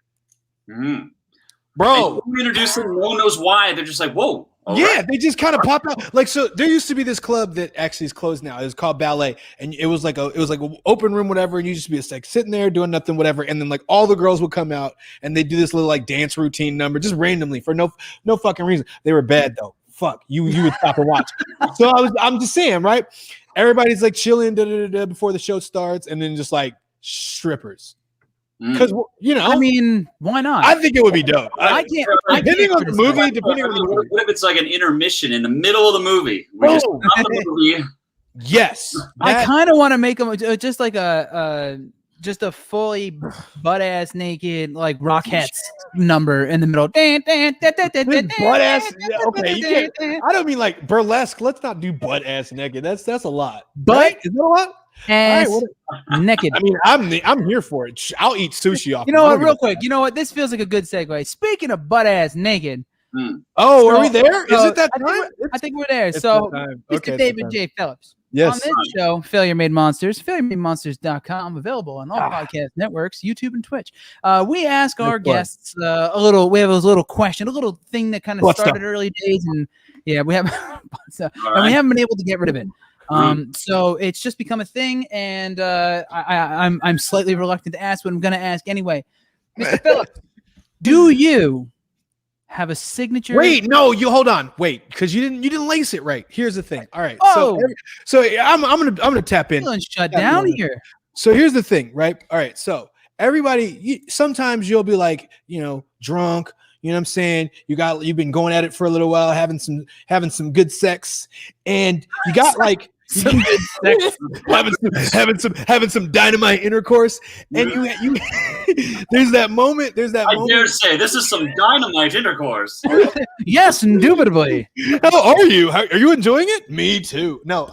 Bro, we introduce them. No one knows why. They're just like, whoa. They just kind of pop out. Like, so there used to be this club that actually is closed now. It was called Ballet, and it was like an open room, whatever. And you just be just like sitting there doing nothing, whatever. And then like all the girls would come out and they do this little like dance routine number just randomly for no fucking reason. They were bad though. Fuck you would stop and watch. So I'm just saying, right? Everybody's like chilling before the show starts, and then just like strippers. Because you know, I mean, why not? I think it would be dope. Depending on the movie, what if it's like an intermission in the middle of the movie? Yes, I kind of want to make them just like just a fully butt ass naked like Rockettes number in the middle. Butt ass. Okay, you can't. I don't mean like burlesque. Let's not do butt ass naked. That's a lot. Butt right? Is that a lot? Ass naked. I mean, I'm here for it. I'll eat sushi off. You know what? Real quick. You know what? This feels like a good segue. Speaking of butt ass naked. Oh, are we there? Is it that time? I think we're there. So, Mr. David J. Phillips. Yes. On this show, Failure Made Monsters, FailureMadeMonsters.com, available on all podcast networks, YouTube and Twitch. We ask our guests we have a little question, a little thing that kind of started early days, and we have, and we haven't been able to get rid of it. So it's just become a thing, and I'm slightly reluctant to ask, but I'm going to ask anyway. Mr. Phillips, do you have a signature? Wait, no, you hold on. Wait, because you didn't lace it right. Here's the thing. All right. Oh. So I'm gonna tap in. Feeling shut down here. So here's the thing, right? All right. So everybody, sometimes you'll be like, drunk. You know what I'm saying? You've been going at it for a little while, having some good sex, and you got like some good sex, having some dynamite intercourse, and you there's that moment. I dare say this is some dynamite intercourse. Yes, indubitably. How are you? Are you enjoying it? Me too. No,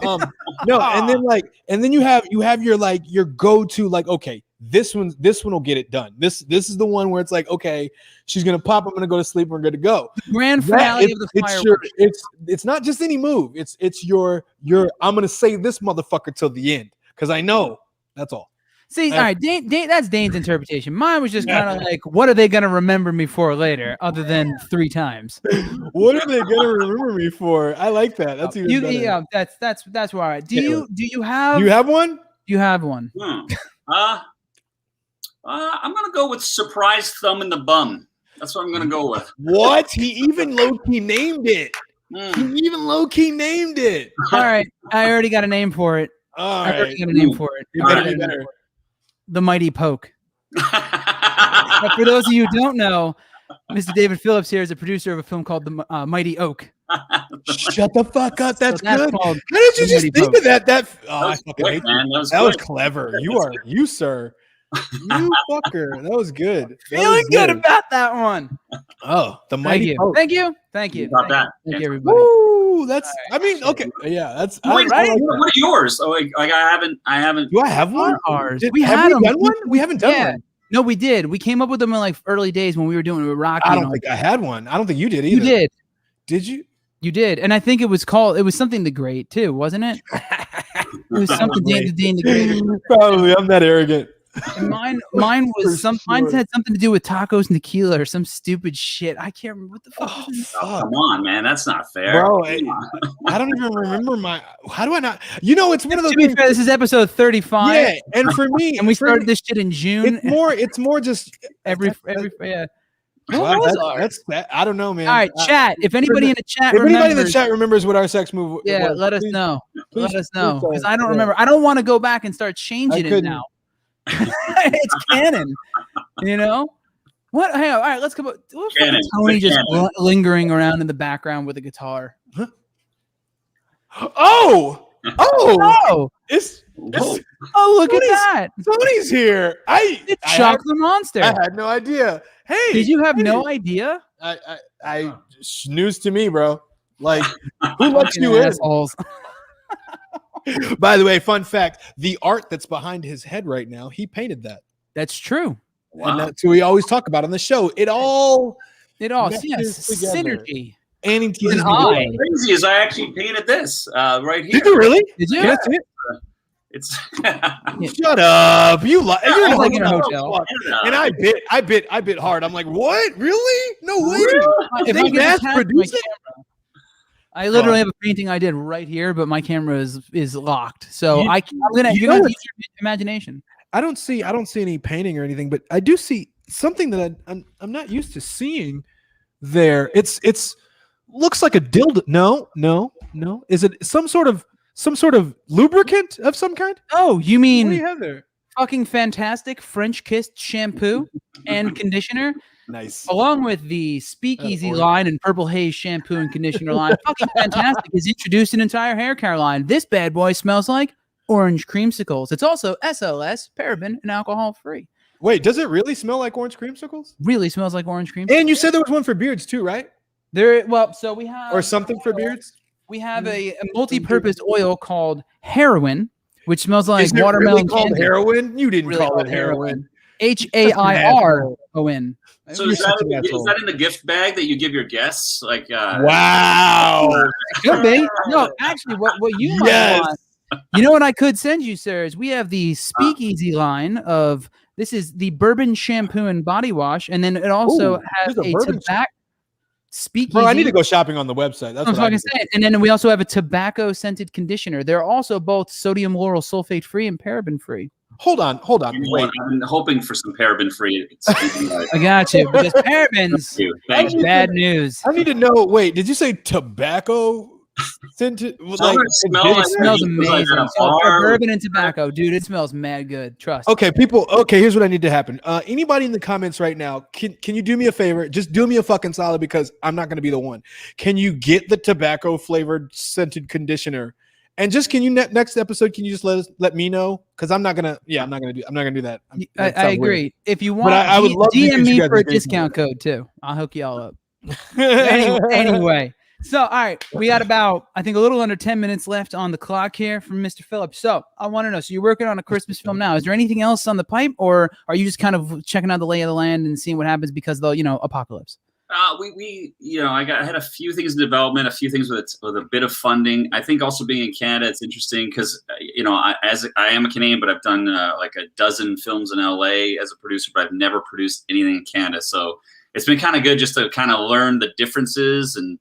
no, and then you have your go-to, like, okay, this one will get it done. This is the one where it's like, okay, she's gonna pop, I'm gonna go to sleep, we're good to go. The grand finale of the fireworks. It's not just any move. It's your I'm gonna save this motherfucker till the end because I know. That's all. See, all right, Dane, that's Dane's interpretation. Mine was just kind of like, what are they gonna remember me for later, other than 3 times? What are they gonna remember me for? I like that. That's even better. Yeah, that's where I. Do you have? You have one? You have one. I'm gonna go with surprise thumb in the bum. That's what I'm gonna go with. What? He even low-key named it. All right, I already got a name for it. I already got a name for it. You better. The Mighty Poke. Now, for those of you who don't know, Mr. David Phillips here is a producer of a film called The Mighty Oak. Shut the fuck up. That's good. How did you just think of that? I fucking hate that. That was clever. You sir. You fucker. That was good. Feeling good about that one. Oh, the Mighty Poke. Thank you. Thank you, everybody. Woo, that's. I mean, okay. Yeah, that's. Wait, what are yours? Oh, like I haven't. Do I have one? Ours. We haven't done one. We haven't done one. No, we did. We came up with them in like early days when we were doing it with Rocky. I don't think I had one. I don't think you did either. You did. Did you? You did, and I think it was something the Great too, wasn't it? It was something Dane the Great. Probably. I'm that arrogant. And mine was mine had something to do with tacos and tequila or some stupid shit. I can't remember what the fuck. Oh, come on, man, that's not fair, bro. I don't even remember my. How do I not? It's one of those. To be fair, this is episode 35. Yeah, and for me, and we started this shit in June. It's more just every yeah. Wow, that's I don't know, man. All right, chat. If anybody in the chat, anybody in the chat remembers what our sex move was, let us know. Let us know, because I don't remember. I don't want to go back and start changing it now. It's canon, What? Hey, all right, let's go. Tony just lingering around in the background with a guitar. Huh? Oh! It's look at that! Tony's here. It's Shock the Monster. I had no idea. Hey, did you have no idea? I news to me, bro. Like, who lets you in? Assholes. By the way, fun fact: the art that's behind his head right now, he painted that. That's true. Wow. And that's who we always talk about on the show. It all synergy. And he teases me. Crazy is I actually painted this right here. Did you really? Did you? Can I see it? It's shut up. You're like in a hotel. And I bit hard. I'm like, what? Really? No way. If I mass produce it? I literally have a painting I did right here, but my camera is locked. So I'm gonna use your imagination. I don't see any painting or anything, but I do see something that I'm not used to seeing there. It's looks like a dildo. No. Is it some sort of lubricant of some kind? Oh, you mean what do you have there? Fucking fantastic French kissed shampoo and conditioner. Nice. Along with the Speakeasy line and Purple Haze shampoo and conditioner line, Fucking Fantastic has introduced an entire hair care line. This bad boy smells like orange creamsicles. It's also SLS, paraben, and alcohol free. Wait, does it really smell like orange creamsicles? Really smells like orange creamsicles. And you said there was one for beards too, right? So we have or something for beards. We have a multi-purpose oil called heroin, which smells like Is it watermelon. really called candy. heroin? You didn't Really call it called heroin. HAIRON. So is that in the gift bag that you give your guests? Like, wow, could be. No, actually, what you might want. You know what I could send you, sir? Is we have the Speakeasy line of this is the bourbon shampoo and body wash, and then it also has a tobacco Speakeasy. Bro, I need to go shopping on the website. That's what I'm saying. And then we also have a tobacco scented conditioner. They're also both sodium lauryl sulfate free and paraben free. Hold on. Wait, I'm hoping for some paraben free. I got you because parabens. Thank you. Bad news. I need to know. Wait, did you say tobacco? Scented? It smells amazing. So bourbon and tobacco, dude. It smells mad good. Trust. Okay, people. Okay, here's what I need to happen. Anybody in the comments right now, can you do me a favor? Just do me a fucking solid because I'm not going to be the one. Can you get the tobacco flavored scented conditioner? And just can you next episode? Can you just let me know? Because I'm not gonna do that. I agree. Weird. If you want, I would love DM me for a agree. discount code too. I'll hook you all up. Anyway. So, all right, we got about, I think, a little under 10 minutes left on the clock here from Mr. Phillips. So, I want to know, so you're working on a Christmas film now. Is there anything else on the pipe, or are you just kind of checking out the lay of the land and seeing what happens because of the, apocalypse? I had a few things in development, a few things with a bit of funding. I think also being in Canada, it's interesting because, as I am a Canadian, but I've done like a dozen films in LA as a producer, but I've never produced anything in Canada. So it's been kind of good just to kind of learn the differences and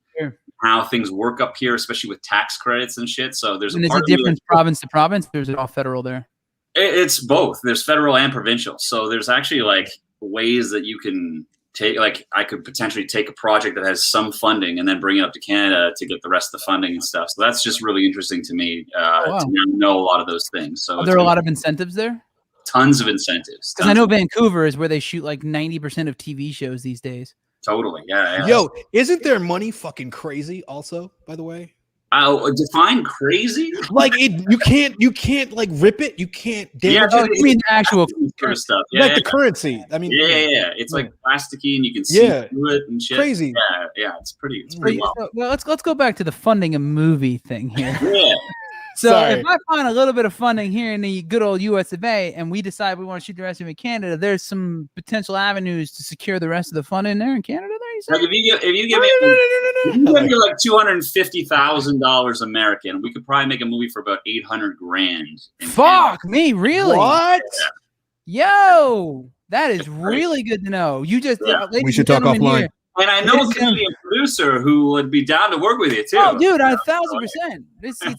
how things work up here, especially with tax credits and shit. So there's a difference province to province, or is it all federal there? It's both. There's federal and provincial. So there's actually like ways that you can take, like I could potentially take a project that has some funding and then bring it up to Canada to get the rest of the funding and stuff. So that's just really interesting to me to know a lot of those things. So are there a lot of incentives there? Tons of incentives. Because I know Vancouver is where they shoot like 90% of TV shows these days. Totally, yeah. Yo, isn't their money fucking crazy? Also, by the way, define crazy. Like you can't like rip it. You can't damage it. I mean, actual sort of stuff. The currency. I mean, yeah. It's like plasticky, and you can see through it and shit. Crazy. Yeah. It's pretty wild. Well, let's go back to the funding a movie thing here. Yeah. So if I find a little bit of funding here in the good old US of A and we decide we want to shoot the rest of it in Canada, there's some potential avenues to secure the rest of the funding there in Canada. Like if you give me like $250,000 American, we could probably make a movie for about $800,000. Fuck me, really? What? Yo, that is really good to know. You just we should talk offline. Here, and I know a Canadian producer who would be down to work with you too. Oh, dude, 1,000%. This is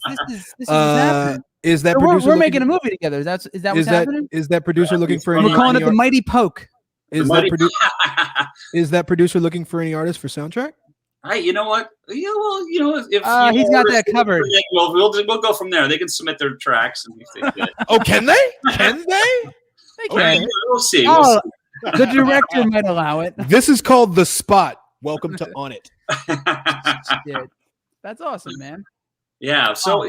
happening. Is that we're making a movie together? Is that what's happening? Is that producer looking for? We're calling it the Mighty Poke. Is that producer looking for any artists for soundtrack? Hey, you know what? Yeah, well, if he's got that covered. We'll go from there. They can submit their tracks and if they Oh, can they? Can they? They can. We'll see. The director might allow it. This is called The Spot. Welcome to On It. That's awesome, man. Yeah. So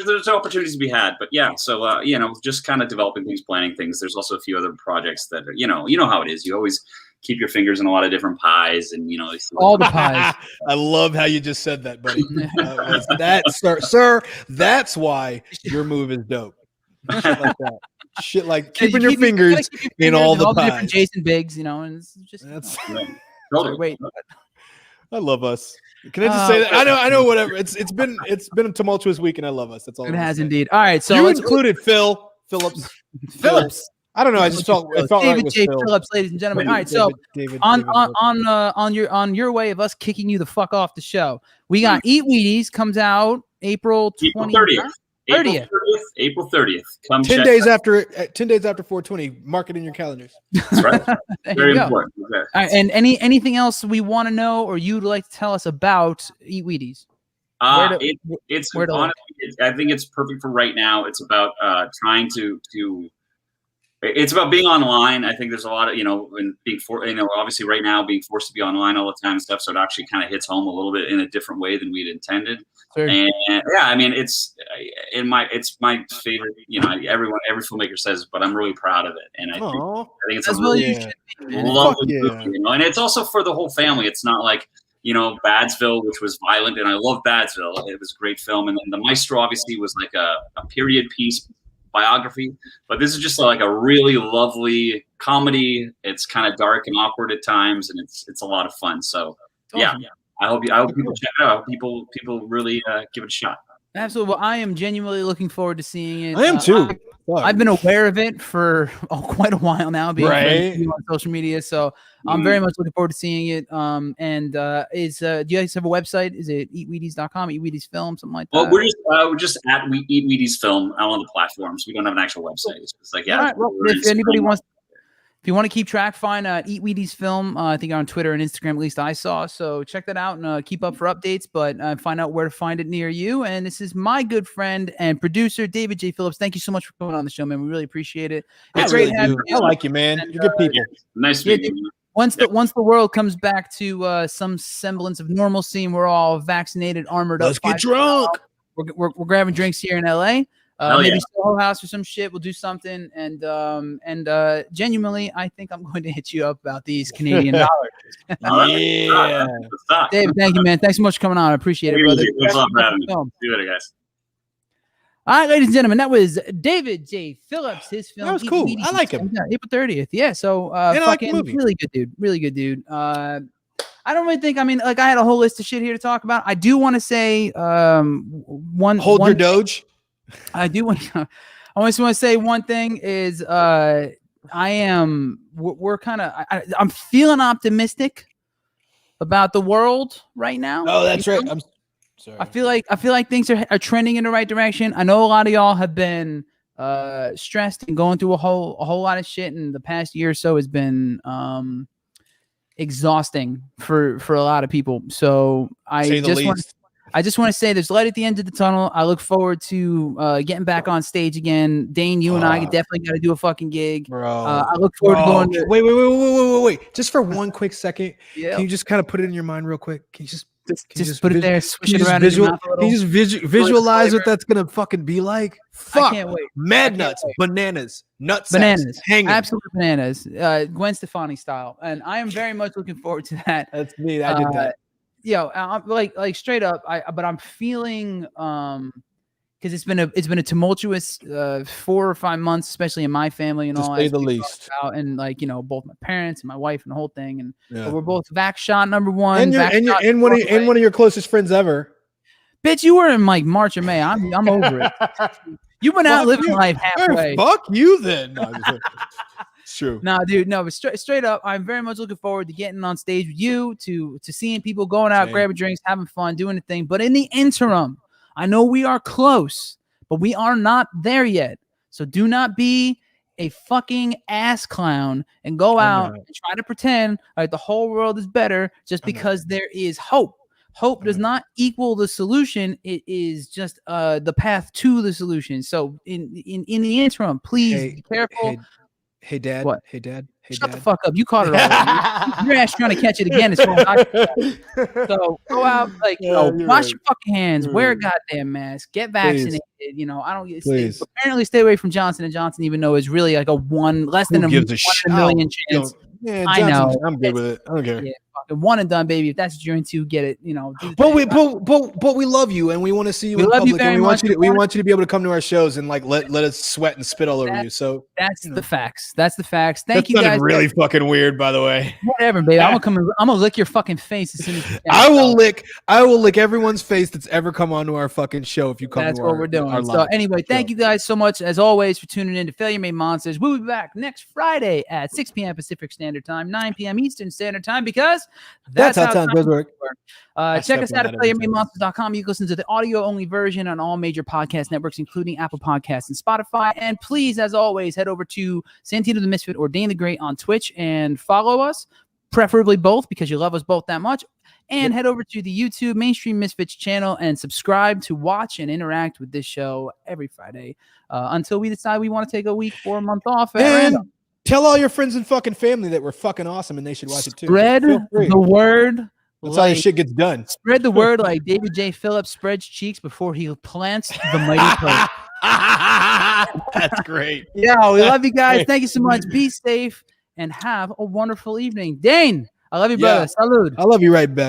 there's opportunities to be had, but yeah. So just kind of developing things, planning things. There's also a few other projects that are, you know how it is. You always keep your fingers in a lot of different pies, and all the pies. I love how you just said that, buddy. Sir. That's why your move is dope. Shit like that. Shit like keeping your fingers in all the pies. Different Jason Biggs, and it's just Totally. Wait. I love us. Can I just say that? I know. Whatever. It's been a tumultuous week, and I love us. That's all. It has indeed. All right, so you included Phillips. I don't know. I just felt David J. Phillips, ladies and gentlemen. All right, so on your way of us kicking you the fuck off the show, we got Eat Wheaties comes out April 30th. April 30th. Come 10 days after 420. Mark it in your calendars. That's right. Very important. Okay. All right, and anything else we want to know or you'd like to tell us about Eat Wheaties? Honestly, I think it's perfect for right now. It's about trying to. It's about being online. I think there's a lot of and being obviously right now being forced to be online all the time and stuff. So it actually kind of hits home a little bit in a different way than we'd intended. Sure. And yeah, I mean, it's my favorite. You know, every filmmaker says, but I'm really proud of it, and I think it's a really lovely movie. You know, and it's also for the whole family. It's not like, you know, Badsville, which was violent, and I love Badsville. It was a great film, and then The Maestro obviously was like a period piece biography, but this is just like a really lovely comedy. It's kind of dark and awkward at times, and it's a lot of fun. So yeah. I hope people check it out. I hope people really give it a shot. Absolutely. Well, I am genuinely looking forward to seeing it. I am too. I've been aware of it for quite a while now, being friends with you on social media. So I'm very much looking forward to seeing it. Do you guys have a website? Is it eatwheaties.com, Eatwheaties Film, something like that? Well, we're just at Eat Wheaties Film out on the platforms. We don't have an actual website. It's just like, yeah. All right, well, if anybody wants. If you want to keep track, find Eat Wheaties Film. I think on Twitter and Instagram, at least I saw. So check that out and keep up for updates, but find out where to find it near you. And this is my good friend and producer, David J. Phillips. Thank you so much for coming on the show, man. We really appreciate it. It's great having you. I like you, man. You're good people. Nice meeting you. Once the world comes back to some semblance of normalcy and we're all vaccinated, armored up. Let's get drunk. We're grabbing drinks here in LA. Maybe Soho House or some shit. We'll do something, and genuinely, I think I'm going to hit you up about these Canadian dollars. Yeah, David, thank you, man. Thanks so much for coming on. I appreciate it, brother. Thanks a lot for having me. See you later, guys. All right, ladies and gentlemen, that was David J. Phillips. His film. That was cool. I like him. April 30th. Yeah. So, fucking really good dude. Really good dude. I don't really think. I mean, like, I had a whole list of shit here to talk about. I do want to say, your Doge. I do want. I just want to say one thing is, we're kind of. I'm feeling optimistic about the world right now. Oh, that's right. I'm sorry. I feel like things are trending in the right direction. I know a lot of y'all have been stressed and going through a whole lot of shit, and the past year or so has been exhausting for a lot of people. So I just want to say there's light at the end of the tunnel. I look forward to getting back on stage again. Dane, you and I definitely got to do a fucking gig. Bro. I look forward to going to... Wait. Just for one quick second, can you just kind of put it in your mind real quick? Can you just put it there, swish it around in your mouth a little? Can you just visualize what that's going to fucking be like? Fuck. I can't wait. Mad nuts, bananas, nuts, bananas, hanging. Absolute bananas, Gwen Stefani style. And I am very much looking forward to that. That's me. I did that. I'm like straight up. But I'm feeling because it's been a tumultuous 4 or 5 months, especially in my family and to all. Say the least. And like, you know, both my parents and my wife and the whole thing, and we're both vax shot number one. And one of your closest friends ever. Bitch, you were in like March or May. I'm over it. You've been out living life halfway. Fuck you then. No, it's true. No, dude, no, but straight up, I'm very much looking forward to getting on stage with you, to seeing people going out, grabbing drinks, having fun, doing the thing. But in the interim, I know we are close, but we are not there yet. So do not be a fucking ass clown and go out and try to pretend like the whole world is better just because there is hope. Hope does not equal the solution. It is just the path to the solution. So in the interim, please be careful. Hey, Dad. What? Hey, Dad. Hey, Shut Dad. the fuck up. You caught it all. Your ass trying to catch it again. As far as I can tell. So go out, wash your fucking hands, wear a goddamn mask, get vaccinated. Please. You know, I don't apparently stay away from Johnson & Johnson, even though it's really like less than a 1 in a million chance. Yeah, I know. I'm good with it. I don't care. Yeah, fucking one and done, baby. If that's what you're into, get it. You know. But we love you, and we want to see you in public. And we want you to be able to come to our shows and like let us sweat and spit all over you. So that's the facts. That's the facts. Thank you guys. Really fucking weird, by the way. Whatever, baby. I'm gonna lick your fucking face as soon as you can. I will lick everyone's face that's ever come onto our fucking show if you come. That's to what we're doing. So anyway, thank you guys so much as always for tuning in to Failure Made Monsters. We'll be back next Friday at 6 p.m. Pacific Standard Time, 9 p.m. Eastern Standard Time, because that's how time does work. Check us out at FailureMadeMonsters.com. You can listen to the audio-only version on all major podcast networks, including Apple Podcasts and Spotify. And please, as always, head over to Santino the Misfit or Dane the Great on Twitch and follow us, preferably both, because you love us both that much. And head over to the YouTube Mainstream Misfits channel and subscribe to watch and interact with this show every Friday until we decide we want to take a week or a month off. And tell all your friends and fucking family that we're fucking awesome and they should watch it too. Spread the word That's how this shit gets done. Spread the word like David J. Phillips spreads cheeks before he plants the mighty post. That's great. Yeah, we love you guys. Thank you so much. Be safe and have a wonderful evening. Dane, I love you, brother. Salud. I love you right back.